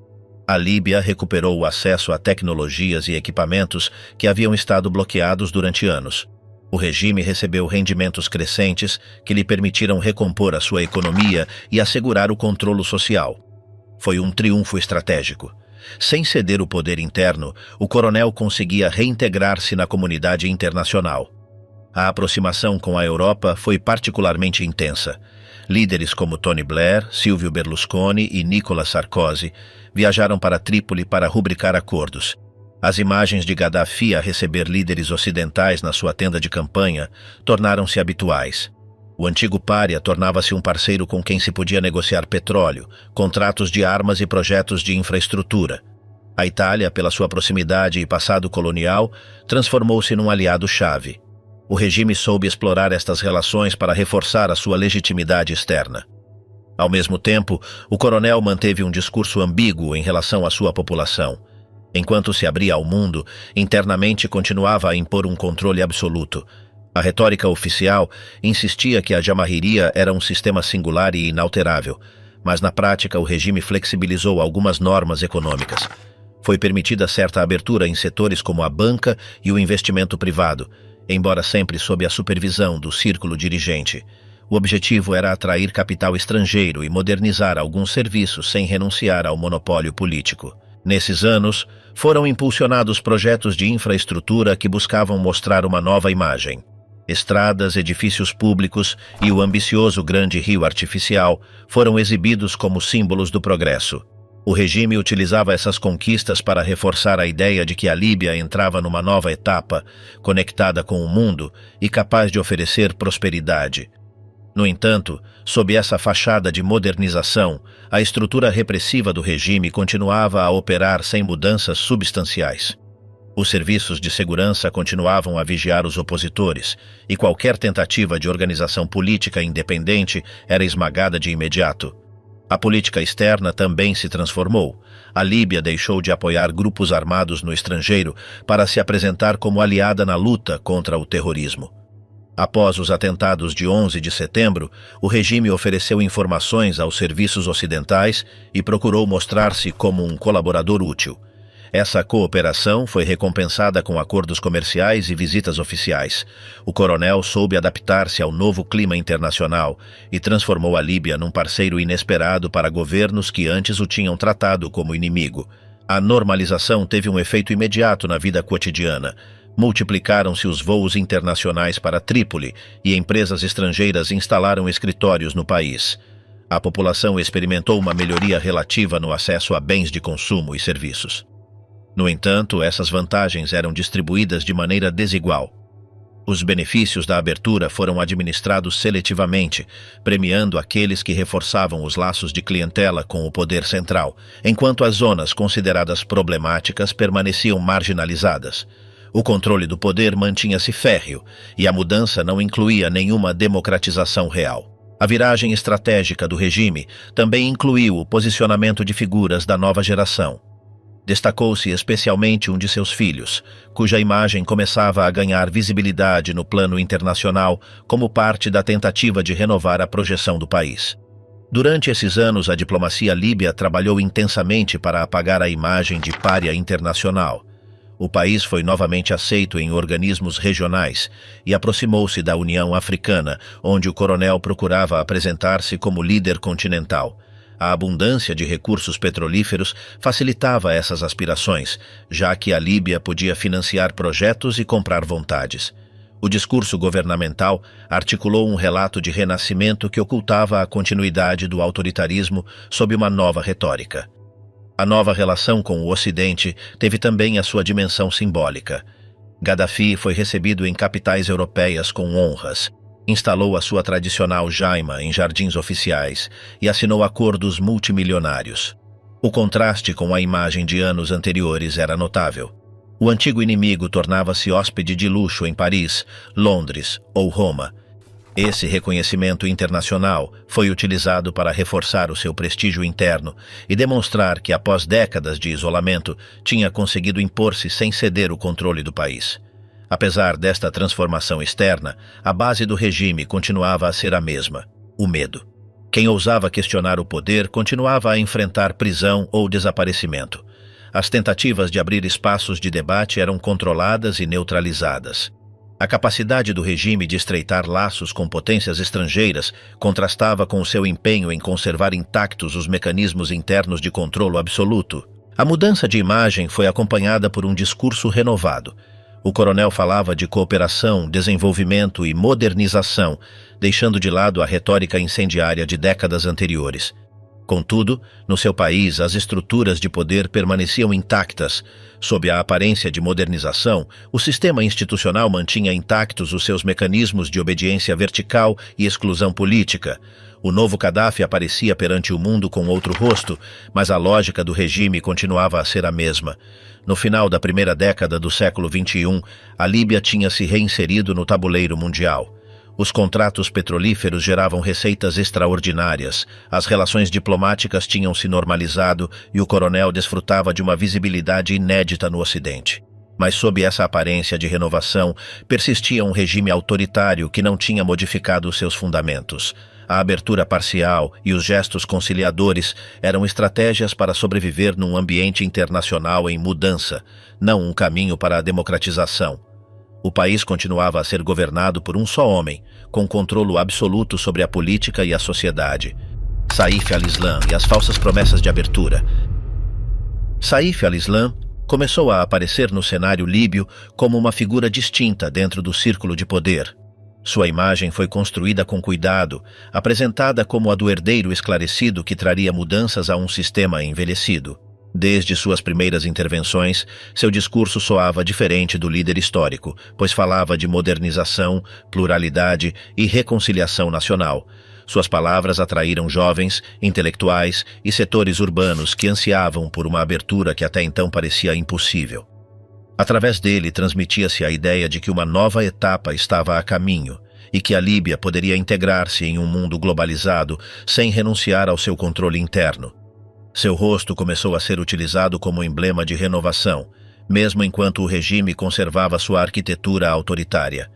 A Líbia recuperou o acesso a tecnologias e equipamentos que haviam estado bloqueados durante anos. O regime recebeu rendimentos crescentes que lhe permitiram recompor a sua economia e assegurar o controle social. Foi um triunfo estratégico. Sem ceder o poder interno, o coronel conseguia reintegrar-se na comunidade internacional. A aproximação com a Europa foi particularmente intensa. Líderes como Tony Blair, Silvio Berlusconi e Nicolas Sarkozy viajaram para Trípoli para rubricar acordos. As imagens de Gaddafi a receber líderes ocidentais na sua tenda de campanha tornaram-se habituais. O antigo pária tornava-se um parceiro com quem se podia negociar petróleo, contratos de armas e projetos de infraestrutura. A Itália, pela sua proximidade e passado colonial, transformou-se num aliado-chave. O regime soube explorar estas relações para reforçar a sua legitimidade externa. Ao mesmo tempo, o coronel manteve um discurso ambíguo em relação à sua população. Enquanto se abria ao mundo, internamente continuava a impor um controle absoluto. A retórica oficial insistia que a Jamahiriya era um sistema singular e inalterável, mas na prática o regime flexibilizou algumas normas econômicas. Foi permitida certa abertura em setores como a banca e o investimento privado, embora sempre sob a supervisão do círculo dirigente. O objetivo era atrair capital estrangeiro e modernizar alguns serviços sem renunciar ao monopólio político. Nesses anos, foram impulsionados projetos de infraestrutura que buscavam mostrar uma nova imagem. Estradas, edifícios públicos e o ambicioso grande rio artificial foram exibidos como símbolos do progresso. O regime utilizava essas conquistas para reforçar a ideia de que a Líbia entrava numa nova etapa, conectada com o mundo e capaz de oferecer prosperidade. No entanto, sob essa fachada de modernização, a estrutura repressiva do regime continuava a operar sem mudanças substanciais. Os serviços de segurança continuavam a vigiar os opositores, e qualquer tentativa de organização política independente era esmagada de imediato. A política externa também se transformou. A Líbia deixou de apoiar grupos armados no estrangeiro para se apresentar como aliada na luta contra o terrorismo. Após os atentados de 11 de setembro, o regime ofereceu informações aos serviços ocidentais e procurou mostrar-se como um colaborador útil. Essa cooperação foi recompensada com acordos comerciais e visitas oficiais. O coronel soube adaptar-se ao novo clima internacional e transformou a Líbia num parceiro inesperado para governos que antes o tinham tratado como inimigo. A normalização teve um efeito imediato na vida cotidiana. Multiplicaram-se os voos internacionais para Trípoli e empresas estrangeiras instalaram escritórios no país. A população experimentou uma melhoria relativa no acesso a bens de consumo e serviços. No entanto, essas vantagens eram distribuídas de maneira desigual. Os benefícios da abertura foram administrados seletivamente, premiando aqueles que reforçavam os laços de clientela com o poder central, enquanto as zonas consideradas problemáticas permaneciam marginalizadas. O controle do poder mantinha-se férreo, e a mudança não incluía nenhuma democratização real. A viragem estratégica do regime também incluiu o posicionamento de figuras da nova geração. Destacou-se especialmente um de seus filhos, cuja imagem começava a ganhar visibilidade no plano internacional como parte da tentativa de renovar a projeção do país. Durante esses anos, a diplomacia líbia trabalhou intensamente para apagar a imagem de pária internacional. O país foi novamente aceito em organismos regionais e aproximou-se da União Africana, onde o coronel procurava apresentar-se como líder continental. A abundância de recursos petrolíferos facilitava essas aspirações, já que a Líbia podia financiar projetos e comprar vontades. O discurso governamental articulou um relato de renascimento que ocultava a continuidade do autoritarismo sob uma nova retórica. A nova relação com o Ocidente teve também a sua dimensão simbólica. Gaddafi foi recebido em capitais europeias com honras, instalou a sua tradicional jaima em jardins oficiais e assinou acordos multimilionários. O contraste com a imagem de anos anteriores era notável. O antigo inimigo tornava-se hóspede de luxo em Paris, Londres ou Roma. Esse reconhecimento internacional foi utilizado para reforçar o seu prestígio interno e demonstrar que, após décadas de isolamento, tinha conseguido impor-se sem ceder o controle do país. Apesar desta transformação externa, a base do regime continuava a ser a mesma: o medo. Quem ousava questionar o poder continuava a enfrentar prisão ou desaparecimento. As tentativas de abrir espaços de debate eram controladas e neutralizadas. A capacidade do regime de estreitar laços com potências estrangeiras contrastava com o seu empenho em conservar intactos os mecanismos internos de controlo absoluto. A mudança de imagem foi acompanhada por um discurso renovado. O coronel falava de cooperação, desenvolvimento e modernização, deixando de lado a retórica incendiária de décadas anteriores. Contudo, no seu país, as estruturas de poder permaneciam intactas. Sob a aparência de modernização, o sistema institucional mantinha intactos os seus mecanismos de obediência vertical e exclusão política. O novo Gaddafi aparecia perante o mundo com outro rosto, mas a lógica do regime continuava a ser a mesma. No final da primeira década do século XXI, a Líbia tinha se reinserido no tabuleiro mundial. Os contratos petrolíferos geravam receitas extraordinárias, as relações diplomáticas tinham se normalizado e o coronel desfrutava de uma visibilidade inédita no Ocidente. Mas sob essa aparência de renovação, persistia um regime autoritário que não tinha modificado seus fundamentos. A abertura parcial e os gestos conciliadores eram estratégias para sobreviver num ambiente internacional em mudança, não um caminho para a democratização. O país continuava a ser governado por um só homem, com controle absoluto sobre a política e a sociedade: Saif al-Islam e as falsas promessas de abertura. Saif al-Islam começou a aparecer no cenário líbio como uma figura distinta dentro do círculo de poder. Sua imagem foi construída com cuidado, apresentada como a do herdeiro esclarecido que traria mudanças a um sistema envelhecido. Desde suas primeiras intervenções, seu discurso soava diferente do líder histórico, pois falava de modernização, pluralidade e reconciliação nacional. Suas palavras atraíram jovens, intelectuais e setores urbanos que ansiavam por uma abertura que até então parecia impossível. Através dele, transmitia-se a ideia de que uma nova etapa estava a caminho e que a Líbia poderia integrar-se em um mundo globalizado sem renunciar ao seu controle interno. Seu rosto começou a ser utilizado como emblema de renovação, mesmo enquanto o regime conservava sua arquitetura autoritária.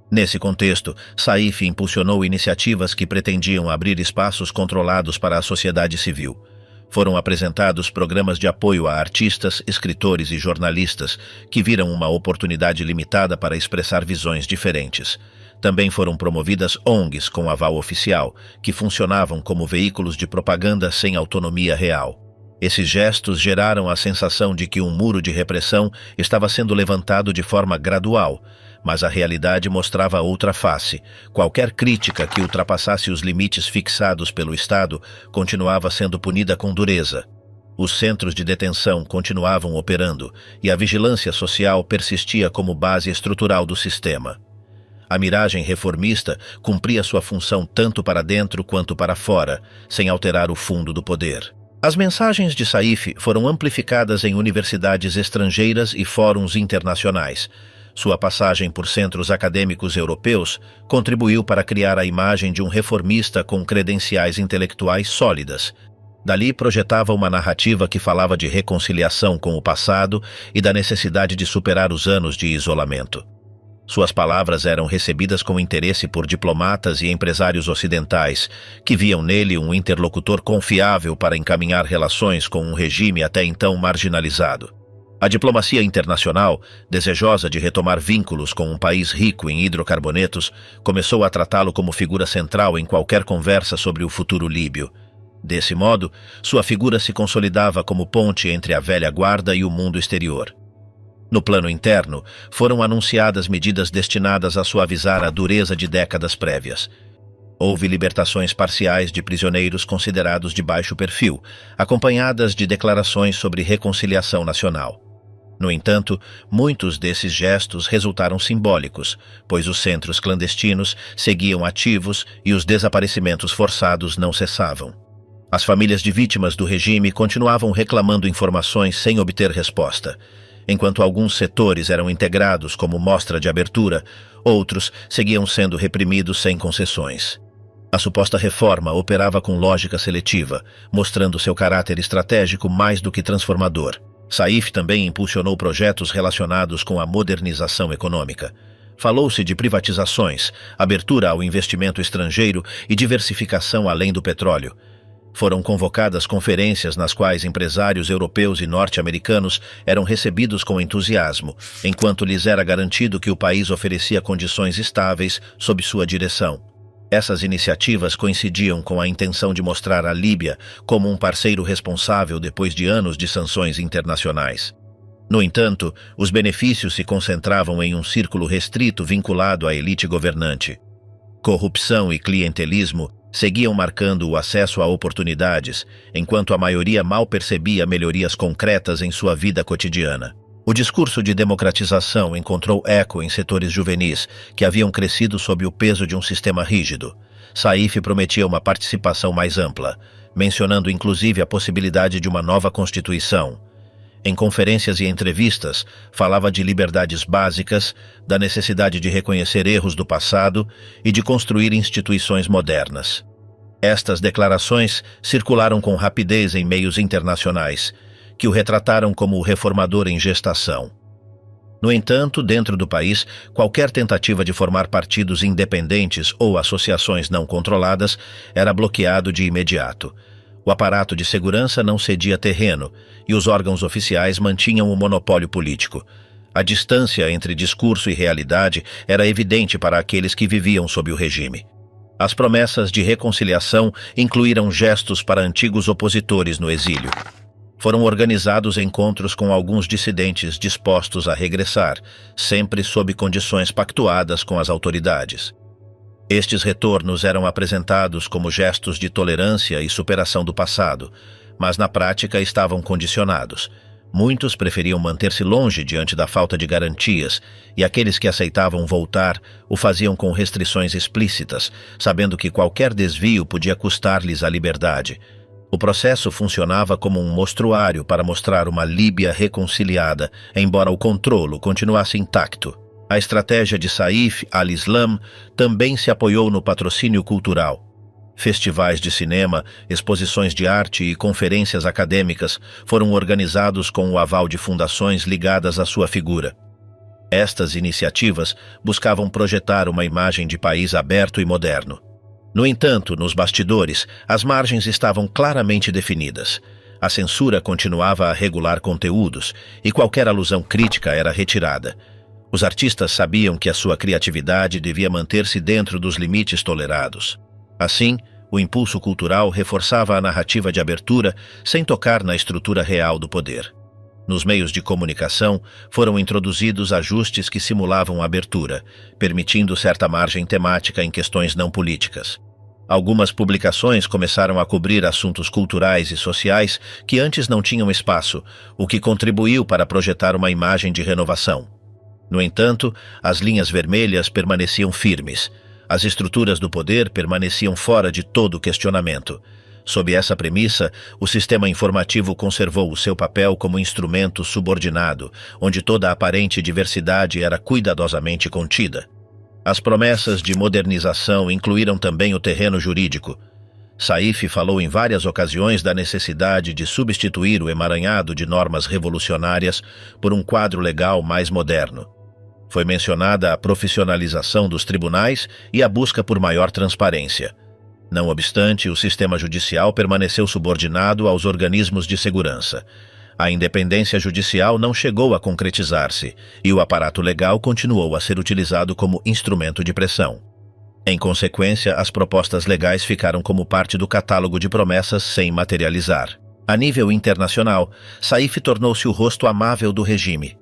Nesse contexto, Saif impulsionou iniciativas que pretendiam abrir espaços controlados para a sociedade civil. Foram apresentados programas de apoio a artistas, escritores e jornalistas que viram uma oportunidade limitada para expressar visões diferentes. Também foram promovidas ONGs com aval oficial, que funcionavam como veículos de propaganda sem autonomia real. Esses gestos geraram a sensação de que um muro de repressão estava sendo levantado de forma gradual, mas a realidade mostrava outra face. Qualquer crítica que ultrapassasse os limites fixados pelo Estado continuava sendo punida com dureza. Os centros de detenção continuavam operando e a vigilância social persistia como base estrutural do sistema. A miragem reformista cumpria sua função tanto para dentro quanto para fora, sem alterar o fundo do poder. As mensagens de Saif foram amplificadas em universidades estrangeiras e fóruns internacionais. Sua passagem por centros acadêmicos europeus contribuiu para criar a imagem de um reformista com credenciais intelectuais sólidas. Dali projetava uma narrativa que falava de reconciliação com o passado e da necessidade de superar os anos de isolamento. Suas palavras eram recebidas com interesse por diplomatas e empresários ocidentais, que viam nele um interlocutor confiável para encaminhar relações com um regime até então marginalizado. A diplomacia internacional, desejosa de retomar vínculos com um país rico em hidrocarbonetos, começou a tratá-lo como figura central em qualquer conversa sobre o futuro líbio. Desse modo, sua figura se consolidava como ponte entre a velha guarda e o mundo exterior. No plano interno, foram anunciadas medidas destinadas a suavizar a dureza de décadas prévias. Houve libertações parciais de prisioneiros considerados de baixo perfil, acompanhadas de declarações sobre reconciliação nacional. No entanto, muitos desses gestos resultaram simbólicos, pois os centros clandestinos seguiam ativos e os desaparecimentos forçados não cessavam. As famílias de vítimas do regime continuavam reclamando informações sem obter resposta. Enquanto alguns setores eram integrados como mostra de abertura, outros seguiam sendo reprimidos sem concessões. A suposta reforma operava com lógica seletiva, mostrando seu caráter estratégico mais do que transformador. Saif também impulsionou projetos relacionados com a modernização econômica. Falou-se de privatizações, abertura ao investimento estrangeiro e diversificação além do petróleo. Foram convocadas conferências nas quais empresários europeus e norte-americanos eram recebidos com entusiasmo, enquanto lhes era garantido que o país oferecia condições estáveis sob sua direção. Essas iniciativas coincidiam com a intenção de mostrar a Líbia como um parceiro responsável depois de anos de sanções internacionais. No entanto, os benefícios se concentravam em um círculo restrito vinculado à elite governante. Corrupção e clientelismo seguiam marcando o acesso a oportunidades, enquanto a maioria mal percebia melhorias concretas em sua vida cotidiana. O discurso de democratização encontrou eco em setores juvenis que haviam crescido sob o peso de um sistema rígido. Saif prometia uma participação mais ampla, mencionando inclusive a possibilidade de uma nova constituição. Em conferências e entrevistas, falava de liberdades básicas, da necessidade de reconhecer erros do passado e de construir instituições modernas. Estas declarações circularam com rapidez em meios internacionais, que o retrataram como o reformador em gestação. No entanto, dentro do país, qualquer tentativa de formar partidos independentes ou associações não controladas era bloqueado de imediato. O aparato de segurança não cedia terreno e os órgãos oficiais mantinham o monopólio político. A distância entre discurso e realidade era evidente para aqueles que viviam sob o regime. As promessas de reconciliação incluíram gestos para antigos opositores no exílio. Foram organizados encontros com alguns dissidentes dispostos a regressar, sempre sob condições pactuadas com as autoridades. Estes retornos eram apresentados como gestos de tolerância e superação do passado, mas na prática estavam condicionados. Muitos preferiam manter-se longe diante da falta de garantias, e aqueles que aceitavam voltar o faziam com restrições explícitas, sabendo que qualquer desvio podia custar-lhes a liberdade. O processo funcionava como um mostruário para mostrar uma Líbia reconciliada, embora o controlo continuasse intacto. A estratégia de Saif al-Islam também se apoiou no patrocínio cultural. Festivais de cinema, exposições de arte e conferências acadêmicas foram organizados com o aval de fundações ligadas à sua figura. Estas iniciativas buscavam projetar uma imagem de país aberto e moderno. No entanto, nos bastidores, as margens estavam claramente definidas. A censura continuava a regular conteúdos e qualquer alusão crítica era retirada. Os artistas sabiam que a sua criatividade devia manter-se dentro dos limites tolerados. Assim, o impulso cultural reforçava a narrativa de abertura sem tocar na estrutura real do poder. Nos meios de comunicação, foram introduzidos ajustes que simulavam abertura, permitindo certa margem temática em questões não políticas. Algumas publicações começaram a cobrir assuntos culturais e sociais que antes não tinham espaço, o que contribuiu para projetar uma imagem de renovação. No entanto, as linhas vermelhas permaneciam firmes. As estruturas do poder permaneciam fora de todo questionamento. Sob essa premissa, o sistema informativo conservou o seu papel como instrumento subordinado, onde toda a aparente diversidade era cuidadosamente contida. As promessas de modernização incluíram também o terreno jurídico. Saif falou em várias ocasiões da necessidade de substituir o emaranhado de normas revolucionárias por um quadro legal mais moderno. Foi mencionada a profissionalização dos tribunais e a busca por maior transparência. Não obstante, o sistema judicial permaneceu subordinado aos organismos de segurança. A independência judicial não chegou a concretizar-se e o aparato legal continuou a ser utilizado como instrumento de pressão. Em consequência, as propostas legais ficaram como parte do catálogo de promessas sem materializar. A nível internacional, Saif tornou-se o rosto amável do regime.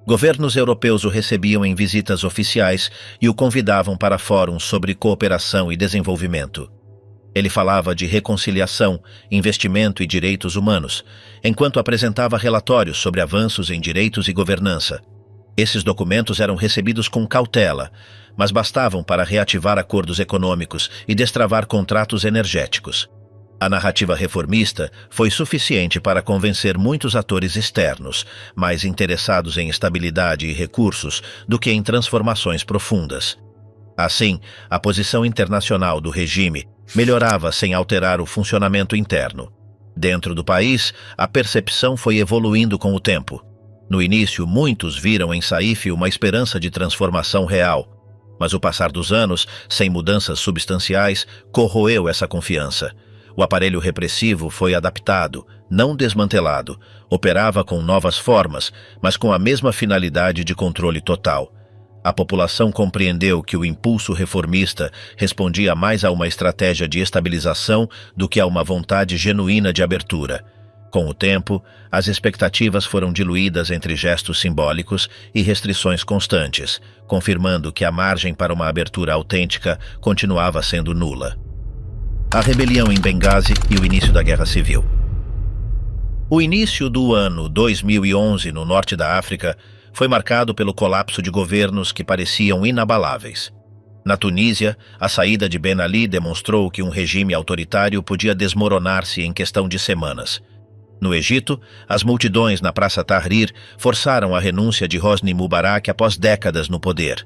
Governos europeus o recebiam em visitas oficiais e o convidavam para fóruns sobre cooperação e desenvolvimento. Ele falava de reconciliação, investimento e direitos humanos, enquanto apresentava relatórios sobre avanços em direitos e governança. Esses documentos eram recebidos com cautela, mas bastavam para reativar acordos econômicos e destravar contratos energéticos. A narrativa reformista foi suficiente para convencer muitos atores externos, mais interessados em estabilidade e recursos do que em transformações profundas. Assim, a posição internacional do regime melhorava sem alterar o funcionamento interno. Dentro do país, a percepção foi evoluindo com o tempo. No início, muitos viram em Saif uma esperança de transformação real, mas o passar dos anos, sem mudanças substanciais, corroeu essa confiança. O aparelho repressivo foi adaptado, não desmantelado, operava com novas formas, mas com a mesma finalidade de controle total. A população compreendeu que o impulso reformista respondia mais a uma estratégia de estabilização do que a uma vontade genuína de abertura. Com o tempo, as expectativas foram diluídas entre gestos simbólicos e restrições constantes, confirmando que a margem para uma abertura autêntica continuava sendo nula. A rebelião em Benghazi e o início da Guerra Civil. O início do ano 2011 no norte da África foi marcado pelo colapso de governos que pareciam inabaláveis. Na Tunísia, a saída de Ben Ali demonstrou que um regime autoritário podia desmoronar-se em questão de semanas. No Egito, as multidões na Praça Tahrir forçaram a renúncia de Hosni Mubarak após décadas no poder.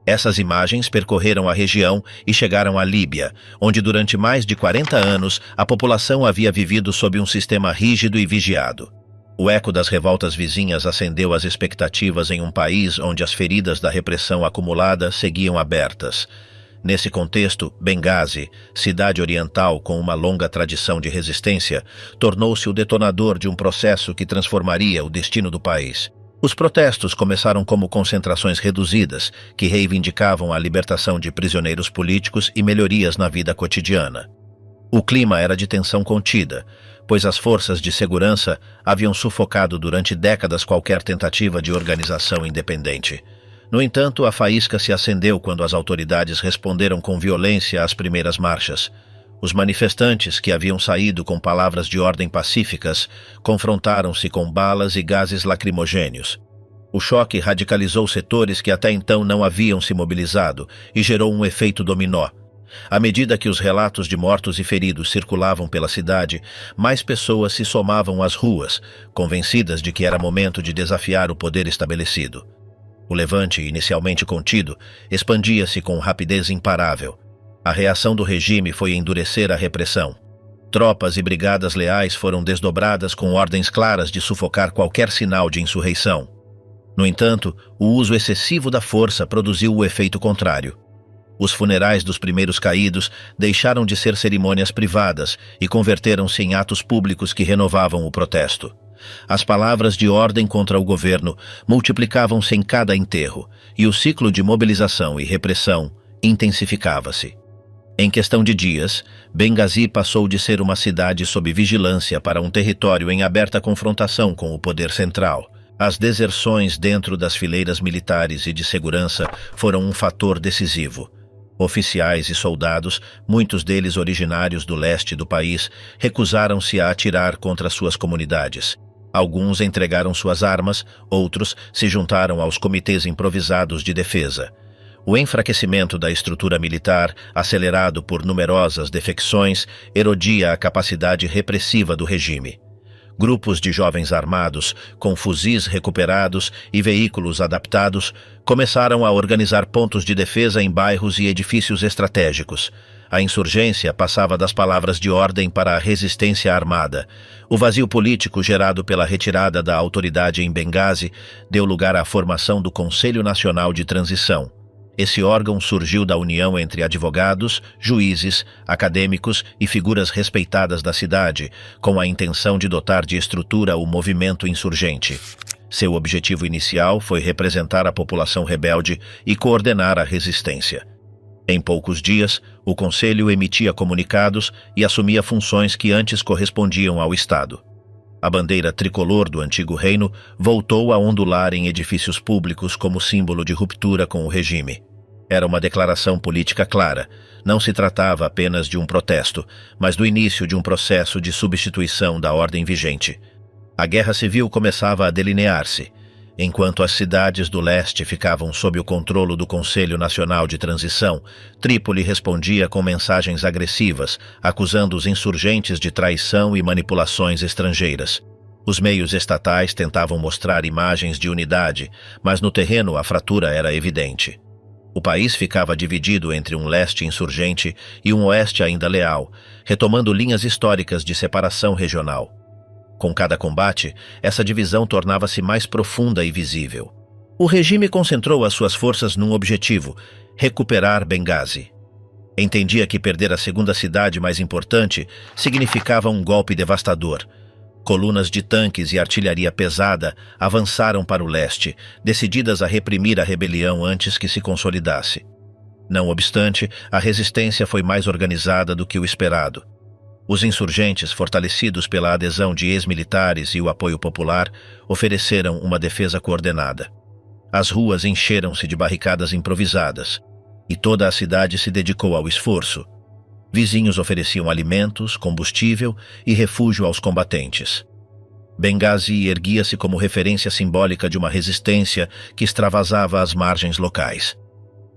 Essas imagens percorreram a região e chegaram à Líbia, onde durante mais de 40 anos a população havia vivido sob um sistema rígido e vigiado. O eco das revoltas vizinhas acendeu as expectativas em um país onde as feridas da repressão acumulada seguiam abertas. Nesse contexto, Benghazi, cidade oriental com uma longa tradição de resistência, tornou-se o detonador de um processo que transformaria o destino do país. Os protestos começaram como concentrações reduzidas, que reivindicavam a libertação de prisioneiros políticos e melhorias na vida cotidiana. O clima era de tensão contida, pois as forças de segurança haviam sufocado durante décadas qualquer tentativa de organização independente. No entanto, a faísca se acendeu quando as autoridades responderam com violência às primeiras marchas. Os manifestantes, que haviam saído com palavras de ordem pacíficas, confrontaram-se com balas e gases lacrimogêneos. O choque radicalizou setores que até então não haviam se mobilizado e gerou um efeito dominó. À medida que os relatos de mortos e feridos circulavam pela cidade, mais pessoas se somavam às ruas, convencidas de que era momento de desafiar o poder estabelecido. O levante, inicialmente contido, expandia-se com rapidez imparável. A reação do regime foi endurecer a repressão. Tropas e brigadas leais foram desdobradas com ordens claras de sufocar qualquer sinal de insurreição. No entanto, o uso excessivo da força produziu o efeito contrário. Os funerais dos primeiros caídos deixaram de ser cerimônias privadas e converteram-se em atos públicos que renovavam o protesto. As palavras de ordem contra o governo multiplicavam-se em cada enterro, e o ciclo de mobilização e repressão intensificava-se. Em questão de dias, Benghazi passou de ser uma cidade sob vigilância para um território em aberta confrontação com o poder central. As deserções dentro das fileiras militares e de segurança foram um fator decisivo. Oficiais e soldados, muitos deles originários do leste do país, recusaram-se a atirar contra suas comunidades. Alguns entregaram suas armas, outros se juntaram aos comitês improvisados de defesa. O enfraquecimento da estrutura militar, acelerado por numerosas defecções, erodia a capacidade repressiva do regime. Grupos de jovens armados, com fuzis recuperados e veículos adaptados, começaram a organizar pontos de defesa em bairros e edifícios estratégicos. A insurgência passava das palavras de ordem para a resistência armada. O vazio político gerado pela retirada da autoridade em Benghazi deu lugar à formação do Conselho Nacional de Transição. Esse órgão surgiu da união entre advogados, juízes, acadêmicos e figuras respeitadas da cidade, com a intenção de dotar de estrutura o movimento insurgente. Seu objetivo inicial foi representar a população rebelde e coordenar a resistência. Em poucos dias, o Conselho emitia comunicados e assumia funções que antes correspondiam ao Estado. A bandeira tricolor do antigo reino voltou a ondular em edifícios públicos como símbolo de ruptura com o regime. Era uma declaração política clara. Não se tratava apenas de um protesto, mas do início de um processo de substituição da ordem vigente. A guerra civil começava a delinear-se. Enquanto as cidades do leste ficavam sob o controle do Conselho Nacional de Transição, Trípoli respondia com mensagens agressivas, acusando os insurgentes de traição e manipulações estrangeiras. Os meios estatais tentavam mostrar imagens de unidade, mas no terreno a fratura era evidente. O país ficava dividido entre um leste insurgente e um oeste ainda leal, retomando linhas históricas de separação regional. Com cada combate, essa divisão tornava-se mais profunda e visível. O regime concentrou as suas forças num objetivo: recuperar Benghazi. Entendia que perder a segunda cidade mais importante significava um golpe devastador. Colunas de tanques e artilharia pesada avançaram para o leste, decididas a reprimir a rebelião antes que se consolidasse. Não obstante, a resistência foi mais organizada do que o esperado. Os insurgentes, fortalecidos pela adesão de ex-militares e o apoio popular, ofereceram uma defesa coordenada. As ruas encheram-se de barricadas improvisadas, e toda a cidade se dedicou ao esforço. Vizinhos ofereciam alimentos, combustível e refúgio aos combatentes. Benghazi erguia-se como referência simbólica de uma resistência que extravasava as margens locais.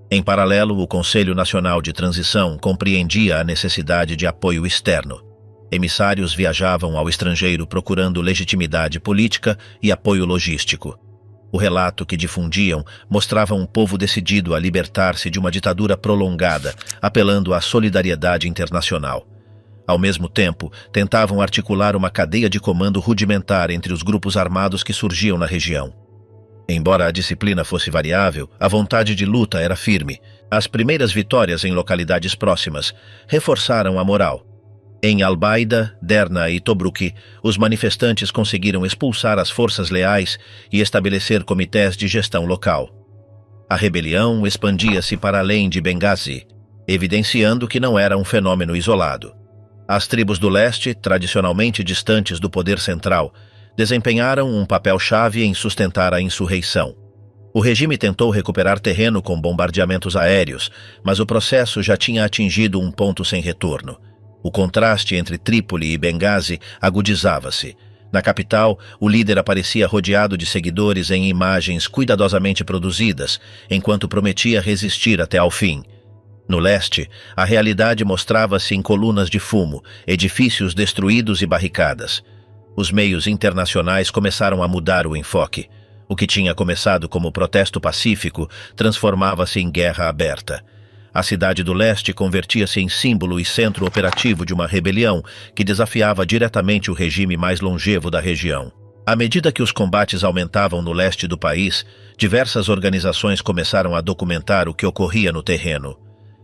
Em paralelo, o Conselho Nacional de Transição compreendia a necessidade de apoio externo. Emissários viajavam ao estrangeiro procurando legitimidade política e apoio logístico. O relato que difundiam mostrava um povo decidido a libertar-se de uma ditadura prolongada, apelando à solidariedade internacional. Ao mesmo tempo, tentavam articular uma cadeia de comando rudimentar entre os grupos armados que surgiam na região. Embora a disciplina fosse variável, a vontade de luta era firme. As primeiras vitórias em localidades próximas reforçaram a moral. Em Al-Baida, Derna e Tobruk, os manifestantes conseguiram expulsar as forças leais e estabelecer comitês de gestão local. A rebelião expandia-se para além de Benghazi, evidenciando que não era um fenômeno isolado. As tribos do leste, tradicionalmente distantes do poder central, desempenharam um papel-chave em sustentar a insurreição. O regime tentou recuperar terreno com bombardeamentos aéreos, mas o processo já tinha atingido um ponto sem retorno. O contraste entre Trípoli e Benghazi agudizava-se. Na capital, o líder aparecia rodeado de seguidores em imagens cuidadosamente produzidas, enquanto prometia resistir até ao fim. No leste, a realidade mostrava-se em colunas de fumo, edifícios destruídos e barricadas. Os meios internacionais começaram a mudar o enfoque. O que tinha começado como protesto pacífico transformava-se em guerra aberta. A cidade do leste convertia-se em símbolo e centro operativo de uma rebelião que desafiava diretamente o regime mais longevo da região. À medida que os combates aumentavam no leste do país, diversas organizações começaram a documentar o que ocorria no terreno.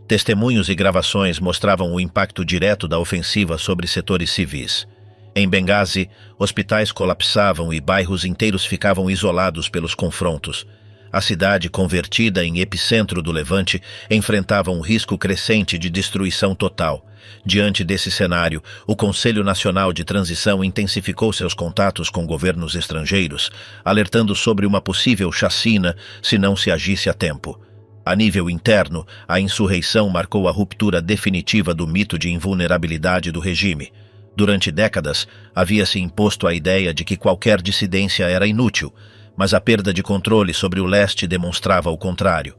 Testemunhos e gravações mostravam o impacto direto da ofensiva sobre setores civis. Em Benghazi, hospitais colapsavam e bairros inteiros ficavam isolados pelos confrontos. A cidade, convertida em epicentro do Levante, enfrentava um risco crescente de destruição total. Diante desse cenário, o Conselho Nacional de Transição intensificou seus contatos com governos estrangeiros, alertando sobre uma possível chacina se não se agisse a tempo. A nível interno, a insurreição marcou a ruptura definitiva do mito de invulnerabilidade do regime. Durante décadas, havia-se imposto a ideia de que qualquer dissidência era inútil, mas a perda de controle sobre o leste demonstrava o contrário.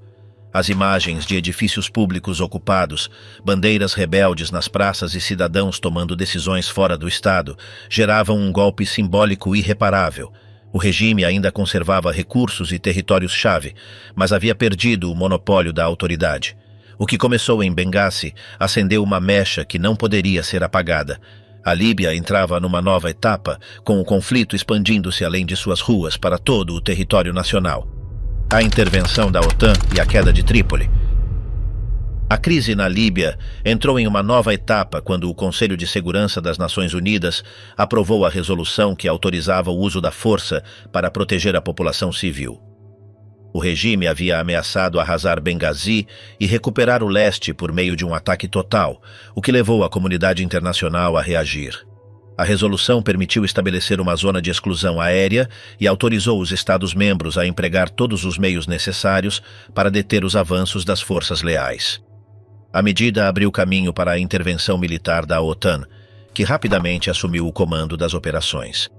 As imagens de edifícios públicos ocupados, bandeiras rebeldes nas praças e cidadãos tomando decisões fora do Estado geravam um golpe simbólico irreparável. O regime ainda conservava recursos e territórios-chave, mas havia perdido o monopólio da autoridade. O que começou em Benghazi acendeu uma mecha que não poderia ser apagada. A Líbia entrava numa nova etapa, com o conflito expandindo-se além de suas ruas para todo o território nacional. A intervenção da OTAN e a queda de Trípoli. A crise na Líbia entrou em uma nova etapa quando o Conselho de Segurança das Nações Unidas aprovou a resolução que autorizava o uso da força para proteger a população civil. O regime havia ameaçado arrasar Benghazi e recuperar o leste por meio de um ataque total, o que levou a comunidade internacional a reagir. A resolução permitiu estabelecer uma zona de exclusão aérea e autorizou os Estados-membros a empregar todos os meios necessários para deter os avanços das forças leais. A medida abriu caminho para a intervenção militar da OTAN, que rapidamente assumiu o comando das operações.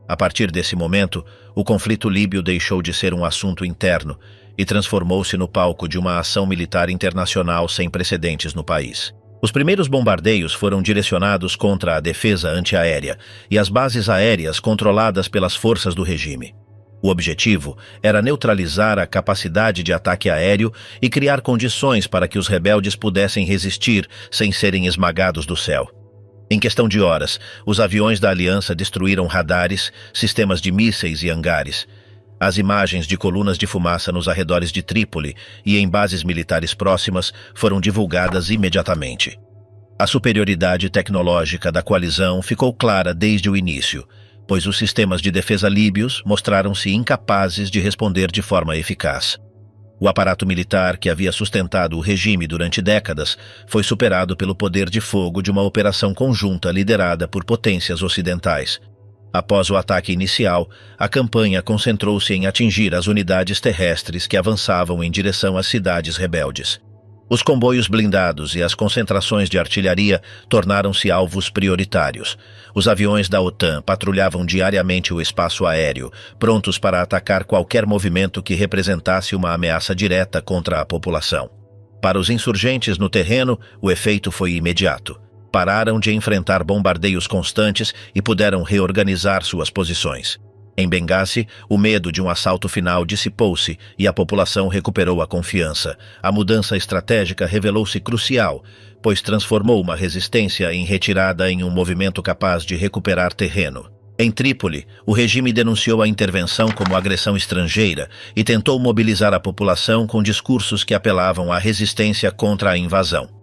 A partir desse momento, o conflito líbio deixou de ser um assunto interno e transformou-se no palco de uma ação militar internacional sem precedentes no país. Os primeiros bombardeios foram direcionados contra a defesa antiaérea e as bases aéreas controladas pelas forças do regime. O objetivo era neutralizar a capacidade de ataque aéreo e criar condições para que os rebeldes pudessem resistir sem serem esmagados do céu. Em questão de horas, os aviões da aliança destruíram radares, sistemas de mísseis e hangares. As imagens de colunas de fumaça nos arredores de Trípoli e em bases militares próximas foram divulgadas imediatamente. A superioridade tecnológica da coalizão ficou clara desde o início, pois os sistemas de defesa líbios mostraram-se incapazes de responder de forma eficaz. O aparato militar que havia sustentado o regime durante décadas foi superado pelo poder de fogo de uma operação conjunta liderada por potências ocidentais. Após o ataque inicial, a campanha concentrou-se em atingir as unidades terrestres que avançavam em direção às cidades rebeldes. Os comboios blindados e as concentrações de artilharia tornaram-se alvos prioritários. Os aviões da OTAN patrulhavam diariamente o espaço aéreo, prontos para atacar qualquer movimento que representasse uma ameaça direta contra a população. Para os insurgentes no terreno, o efeito foi imediato. Pararam de enfrentar bombardeios constantes e puderam reorganizar suas posições. Em Benghazi, o medo de um assalto final dissipou-se e a população recuperou a confiança. A mudança estratégica revelou-se crucial, pois transformou uma resistência em retirada em um movimento capaz de recuperar terreno. Em Trípoli, o regime denunciou a intervenção como agressão estrangeira e tentou mobilizar a população com discursos que apelavam à resistência contra a invasão.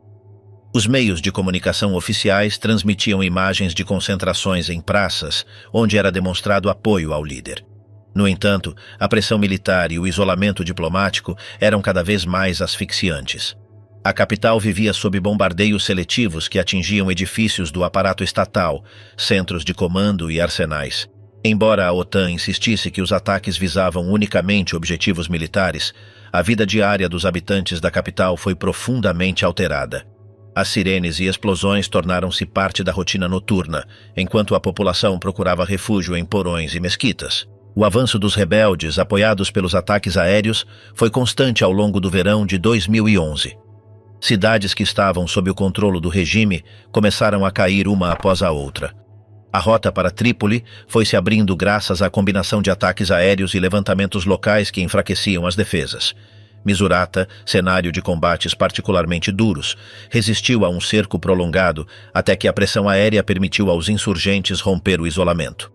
Os meios de comunicação oficiais transmitiam imagens de concentrações em praças, onde era demonstrado apoio ao líder. No entanto, a pressão militar e o isolamento diplomático eram cada vez mais asfixiantes. A capital vivia sob bombardeios seletivos que atingiam edifícios do aparato estatal, centros de comando e arsenais. Embora a OTAN insistisse que os ataques visavam unicamente objetivos militares, a vida diária dos habitantes da capital foi profundamente alterada. As sirenes e explosões tornaram-se parte da rotina noturna, enquanto a população procurava refúgio em porões e mesquitas. O avanço dos rebeldes, apoiados pelos ataques aéreos, foi constante ao longo do verão de 2011. Cidades que estavam sob o controle do regime começaram a cair uma após a outra. A rota para Trípoli foi se abrindo graças à combinação de ataques aéreos e levantamentos locais que enfraqueciam as defesas. Misurata, cenário de combates particularmente duros, resistiu a um cerco prolongado até que a pressão aérea permitiu aos insurgentes romper o isolamento.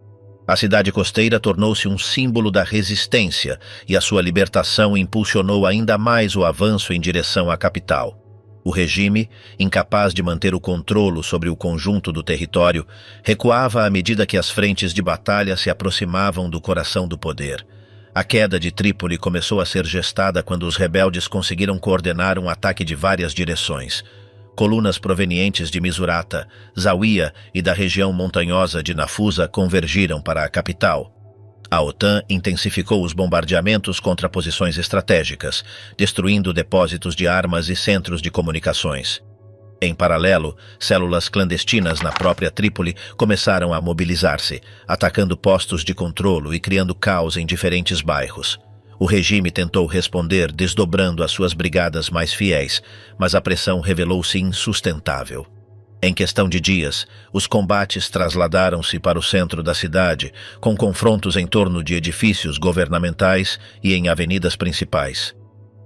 A cidade costeira tornou-se um símbolo da resistência e a sua libertação impulsionou ainda mais o avanço em direção à capital. O regime, incapaz de manter o controle sobre o conjunto do território, recuava à medida que as frentes de batalha se aproximavam do coração do poder. A queda de Trípoli começou a ser gestada quando os rebeldes conseguiram coordenar um ataque de várias direções. Colunas provenientes de Misurata, Zawiya e da região montanhosa de Nafusa convergiram para a capital. A OTAN intensificou os bombardeamentos contra posições estratégicas, destruindo depósitos de armas e centros de comunicações. Em paralelo, células clandestinas na própria Trípoli começaram a mobilizar-se, atacando postos de controlo e criando caos em diferentes bairros. O regime tentou responder desdobrando as suas brigadas mais fiéis, mas a pressão revelou-se insustentável. Em questão de dias, os combates trasladaram-se para o centro da cidade, com confrontos em torno de edifícios governamentais e em avenidas principais.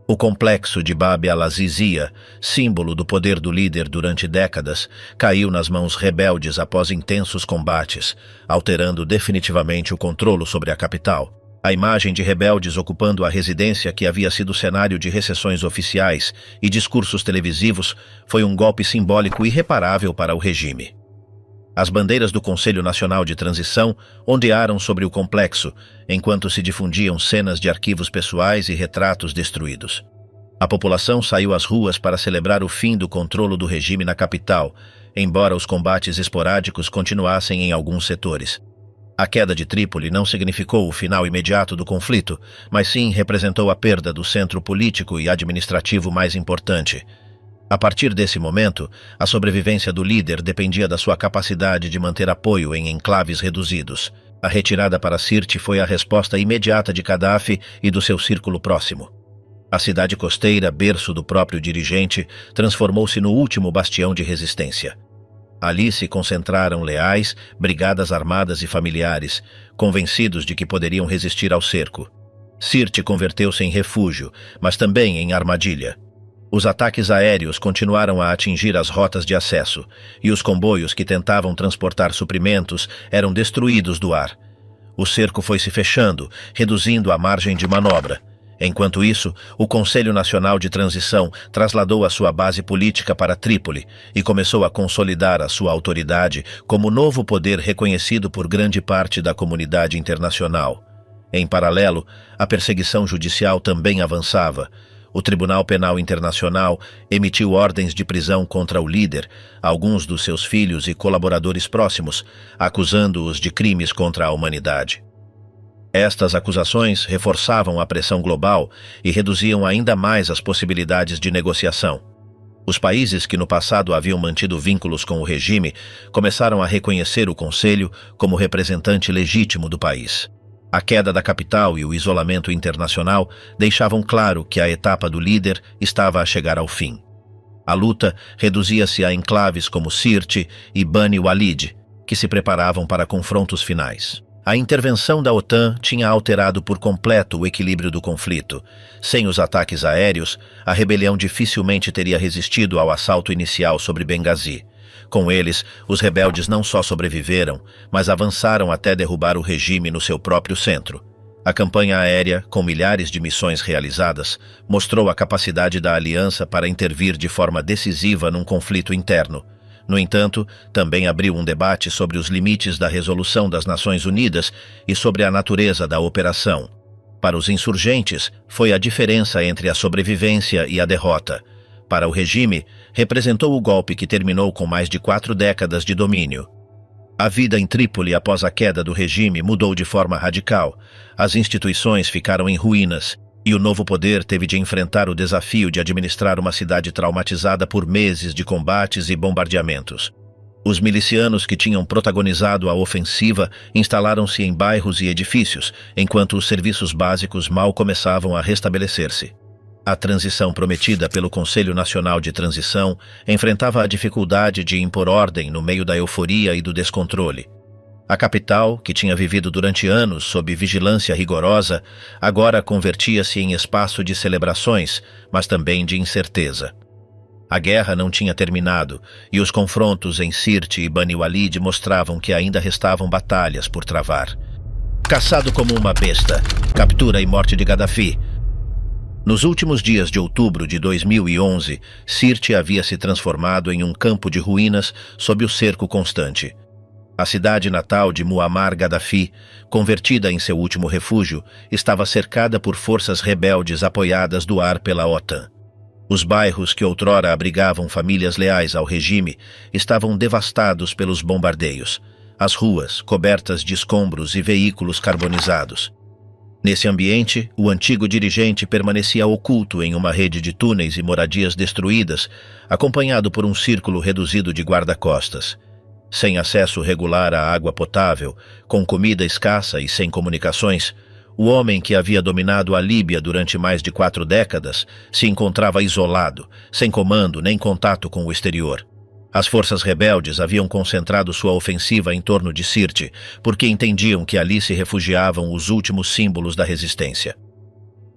O complexo de Bab al-Azizia, símbolo do poder do líder durante décadas, caiu nas mãos rebeldes após intensos combates, alterando definitivamente o controle sobre a capital. A imagem de rebeldes ocupando a residência que havia sido cenário de recessões oficiais e discursos televisivos foi um golpe simbólico irreparável para o regime. As bandeiras do Conselho Nacional de Transição ondearam sobre o complexo, enquanto se difundiam cenas de arquivos pessoais e retratos destruídos. A população saiu às ruas para celebrar o fim do controle do regime na capital, embora os combates esporádicos continuassem em alguns setores. A queda de Trípoli não significou o final imediato do conflito, mas sim representou a perda do centro político e administrativo mais importante. A partir desse momento, a sobrevivência do líder dependia da sua capacidade de manter apoio em enclaves reduzidos. A retirada para Sirte foi a resposta imediata de Gaddafi e do seu círculo próximo. A cidade costeira, berço do próprio dirigente, transformou-se no último bastião de resistência. Ali se concentraram leais, brigadas armadas e familiares, convencidos de que poderiam resistir ao cerco. Sirte converteu-se em refúgio, mas também em armadilha. Os ataques aéreos continuaram a atingir as rotas de acesso, e os comboios que tentavam transportar suprimentos eram destruídos do ar. O cerco foi se fechando, reduzindo a margem de manobra. Enquanto isso, o Conselho Nacional de Transição trasladou a sua base política para Trípoli e começou a consolidar a sua autoridade como novo poder reconhecido por grande parte da comunidade internacional. Em paralelo, a perseguição judicial também avançava. O Tribunal Penal Internacional emitiu ordens de prisão contra o líder, alguns dos seus filhos e colaboradores próximos, acusando-os de crimes contra a humanidade. Estas acusações reforçavam a pressão global e reduziam ainda mais as possibilidades de negociação. Os países que no passado haviam mantido vínculos com o regime começaram a reconhecer o Conselho como representante legítimo do país. A queda da capital e o isolamento internacional deixavam claro que a etapa do líder estava a chegar ao fim. A luta reduzia-se a enclaves como Sirte e Bani Walid, que se preparavam para confrontos finais. A intervenção da OTAN tinha alterado por completo o equilíbrio do conflito. Sem os ataques aéreos, a rebelião dificilmente teria resistido ao assalto inicial sobre Benghazi. Com eles, os rebeldes não só sobreviveram, mas avançaram até derrubar o regime no seu próprio centro. A campanha aérea, com milhares de missões realizadas, mostrou a capacidade da aliança para intervir de forma decisiva num conflito interno. No entanto, também abriu um debate sobre os limites da resolução das Nações Unidas e sobre a natureza da operação. Para os insurgentes, foi a diferença entre a sobrevivência e a derrota. Para o regime, representou o golpe que terminou com mais de 4 décadas de domínio. A vida em Trípoli após a queda do regime mudou de forma radical. As instituições ficaram em ruínas e o novo poder teve de enfrentar o desafio de administrar uma cidade traumatizada por meses de combates e bombardeamentos. Os milicianos que tinham protagonizado a ofensiva instalaram-se em bairros e edifícios, enquanto os serviços básicos mal começavam a restabelecer-se. A transição prometida pelo Conselho Nacional de Transição enfrentava a dificuldade de impor ordem no meio da euforia e do descontrole. A capital, que tinha vivido durante anos sob vigilância rigorosa, agora convertia-se em espaço de celebrações, mas também de incerteza. A guerra não tinha terminado, e os confrontos em Sirte e Bani Walid mostravam que ainda restavam batalhas por travar. Caçado como uma besta, captura e morte de Gaddafi. Nos últimos dias de outubro de 2011, Sirte havia se transformado em um campo de ruínas sob o cerco constante. A cidade natal de Muammar Gaddafi, convertida em seu último refúgio, estava cercada por forças rebeldes apoiadas do ar pela OTAN. Os bairros que outrora abrigavam famílias leais ao regime estavam devastados pelos bombardeios, as ruas cobertas de escombros e veículos carbonizados. Nesse ambiente, o antigo dirigente permanecia oculto em uma rede de túneis e moradias destruídas, acompanhado por um círculo reduzido de guarda-costas. Sem acesso regular à água potável, com comida escassa e sem comunicações, o homem que havia dominado a Líbia durante mais de 4 décadas se encontrava isolado, sem comando nem contato com o exterior. As forças rebeldes haviam concentrado sua ofensiva em torno de Sirte, porque entendiam que ali se refugiavam os últimos símbolos da resistência.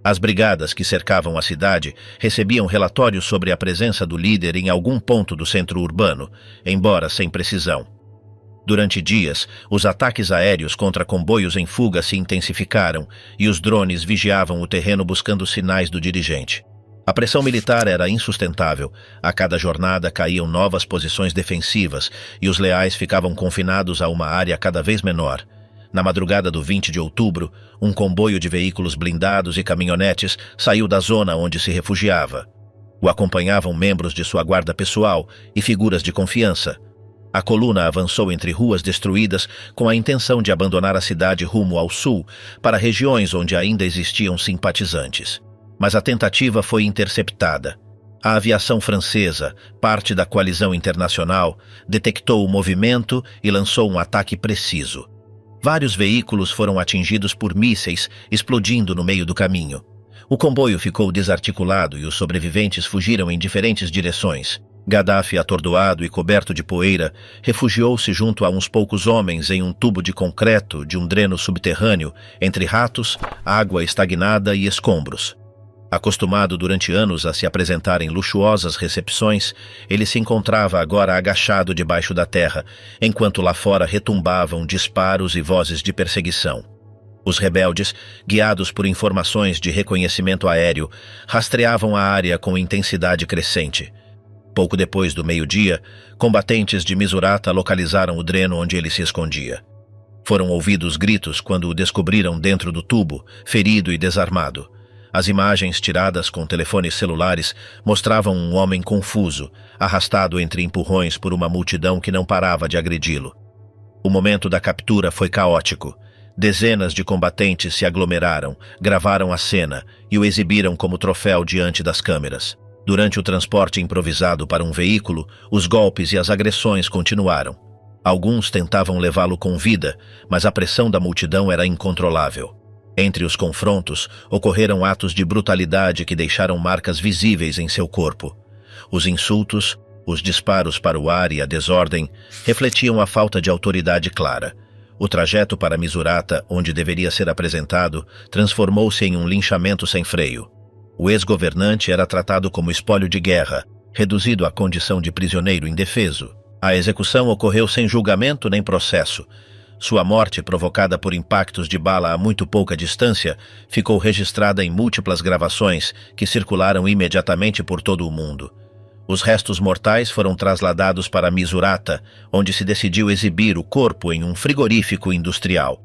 As brigadas que cercavam a cidade recebiam relatórios sobre a presença do líder em algum ponto do centro urbano, embora sem precisão. Durante dias, os ataques aéreos contra comboios em fuga se intensificaram e os drones vigiavam o terreno buscando sinais do dirigente. A pressão militar era insustentável. A cada jornada caíam novas posições defensivas e os leais ficavam confinados a uma área cada vez menor. Na madrugada do 20 de outubro, um comboio de veículos blindados e caminhonetes saiu da zona onde se refugiava. O acompanhavam membros de sua guarda pessoal e figuras de confiança. A coluna avançou entre ruas destruídas com a intenção de abandonar a cidade rumo ao sul, para regiões onde ainda existiam simpatizantes. Mas a tentativa foi interceptada. A aviação francesa, parte da coalizão internacional, detectou o movimento e lançou um ataque preciso. Vários veículos foram atingidos por mísseis, explodindo no meio do caminho. O comboio ficou desarticulado e os sobreviventes fugiram em diferentes direções. Gaddafi, atordoado e coberto de poeira, refugiou-se junto a uns poucos homens em um tubo de concreto de um dreno subterrâneo, entre ratos, água estagnada e escombros. Acostumado durante anos a se apresentar em luxuosas recepções, ele se encontrava agora agachado debaixo da terra, enquanto lá fora retumbavam disparos e vozes de perseguição. Os rebeldes, guiados por informações de reconhecimento aéreo, rastreavam a área com intensidade crescente. Pouco depois do meio-dia, combatentes de Misurata localizaram o dreno onde ele se escondia. Foram ouvidos gritos quando o descobriram dentro do tubo, ferido e desarmado. As imagens tiradas com telefones celulares mostravam um homem confuso, arrastado entre empurrões por uma multidão que não parava de agredi-lo. O momento da captura foi caótico. Dezenas de combatentes se aglomeraram, gravaram a cena e o exibiram como troféu diante das câmeras. Durante o transporte improvisado para um veículo, os golpes e as agressões continuaram. Alguns tentavam levá-lo com vida, mas a pressão da multidão era incontrolável. Entre os confrontos, ocorreram atos de brutalidade que deixaram marcas visíveis em seu corpo. Os insultos, os disparos para o ar e a desordem refletiam a falta de autoridade clara. O trajeto para Misurata, onde deveria ser apresentado, transformou-se em um linchamento sem freio. O ex-governante era tratado como espólio de guerra, reduzido à condição de prisioneiro indefeso. A execução ocorreu sem julgamento nem processo. Sua morte, provocada por impactos de bala a muito pouca distância, ficou registrada em múltiplas gravações que circularam imediatamente por todo o mundo. Os restos mortais foram trasladados para Misurata, onde se decidiu exibir o corpo em um frigorífico industrial.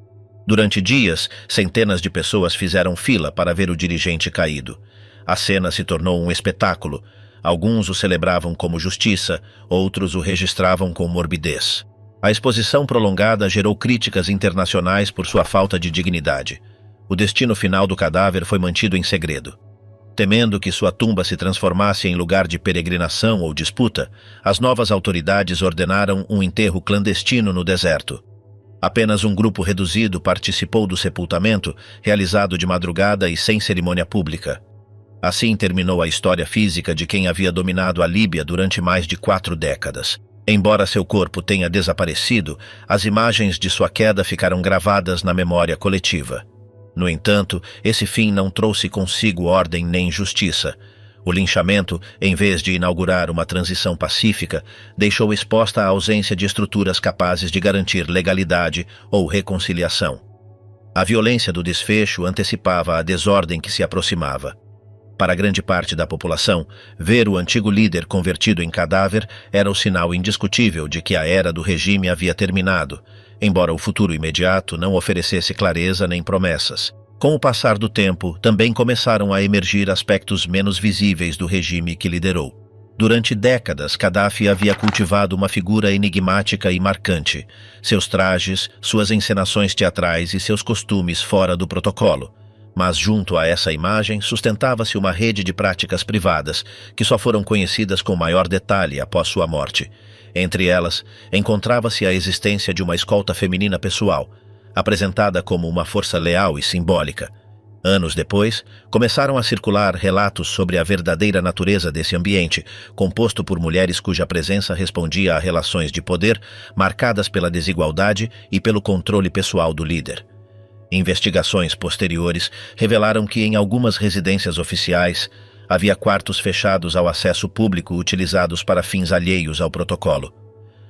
Durante dias, centenas de pessoas fizeram fila para ver o dirigente caído. A cena se tornou um espetáculo. Alguns o celebravam como justiça, outros o registravam com morbidez. A exposição prolongada gerou críticas internacionais por sua falta de dignidade. O destino final do cadáver foi mantido em segredo. Temendo que sua tumba se transformasse em lugar de peregrinação ou disputa, as novas autoridades ordenaram um enterro clandestino no deserto. Apenas um grupo reduzido participou do sepultamento, realizado de madrugada e sem cerimônia pública. Assim terminou a história física de quem havia dominado a Líbia durante mais de 4 décadas. Embora seu corpo tenha desaparecido, as imagens de sua queda ficaram gravadas na memória coletiva. No entanto, esse fim não trouxe consigo ordem nem justiça. O linchamento, em vez de inaugurar uma transição pacífica, deixou exposta a ausência de estruturas capazes de garantir legalidade ou reconciliação. A violência do desfecho antecipava a desordem que se aproximava. Para grande parte da população, ver o antigo líder convertido em cadáver era o sinal indiscutível de que a era do regime havia terminado, embora o futuro imediato não oferecesse clareza nem promessas. Com o passar do tempo, também começaram a emergir aspectos menos visíveis do regime que liderou. Durante décadas, Gaddafi havia cultivado uma figura enigmática e marcante. Seus trajes, suas encenações teatrais e seus costumes fora do protocolo. Mas junto a essa imagem sustentava-se uma rede de práticas privadas, que só foram conhecidas com maior detalhe após sua morte. Entre elas, encontrava-se a existência de uma escolta feminina pessoal, apresentada como uma força leal e simbólica. Anos depois, começaram a circular relatos sobre a verdadeira natureza desse ambiente, composto por mulheres cuja presença respondia a relações de poder marcadas pela desigualdade e pelo controle pessoal do líder. Investigações posteriores revelaram que em algumas residências oficiais havia quartos fechados ao acesso público utilizados para fins alheios ao protocolo.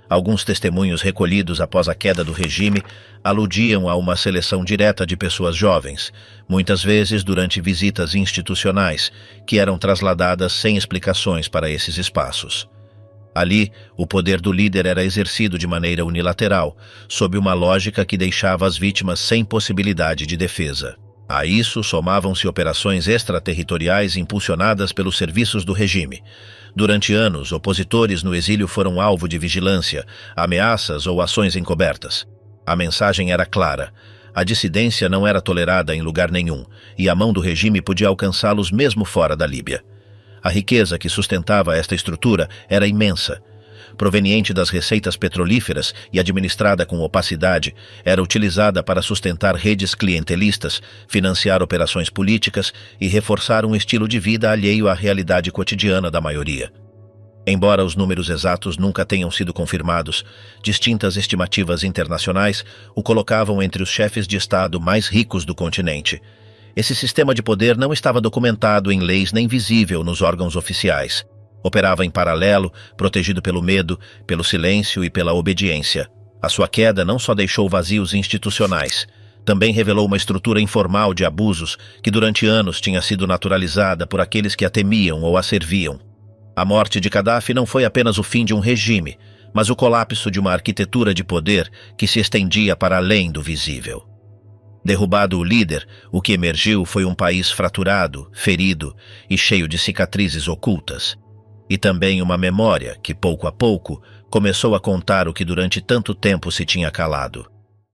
Alguns testemunhos recolhidos após a queda do regime aludiam a uma seleção direta de pessoas jovens, muitas vezes durante visitas institucionais, que eram trasladadas sem explicações para esses espaços. Ali, o poder do líder era exercido de maneira unilateral, sob uma lógica que deixava as vítimas sem possibilidade de defesa. A isso somavam-se operações extraterritoriais impulsionadas pelos serviços do regime. Durante anos, opositores no exílio foram alvo de vigilância, ameaças ou ações encobertas. A mensagem era clara: a dissidência não era tolerada em lugar nenhum, e a mão do regime podia alcançá-los mesmo fora da Líbia. A riqueza que sustentava esta estrutura era imensa. Proveniente das receitas petrolíferas e administrada com opacidade, era utilizada para sustentar redes clientelistas, financiar operações políticas e reforçar um estilo de vida alheio à realidade cotidiana da maioria. Embora os números exatos nunca tenham sido confirmados, distintas estimativas internacionais o colocavam entre os chefes de Estado mais ricos do continente. Esse sistema de poder não estava documentado em leis nem visível nos órgãos oficiais. Operava em paralelo, protegido pelo medo, pelo silêncio e pela obediência. A sua queda não só deixou vazios institucionais, também revelou uma estrutura informal de abusos que durante anos tinha sido naturalizada por aqueles que a temiam ou a serviam. A morte de Gaddafi não foi apenas o fim de um regime, mas o colapso de uma arquitetura de poder que se estendia para além do visível. Derrubado o líder, o que emergiu foi um país fraturado, ferido e cheio de cicatrizes ocultas. E também uma memória que, pouco a pouco, começou a contar o que durante tanto tempo se tinha calado.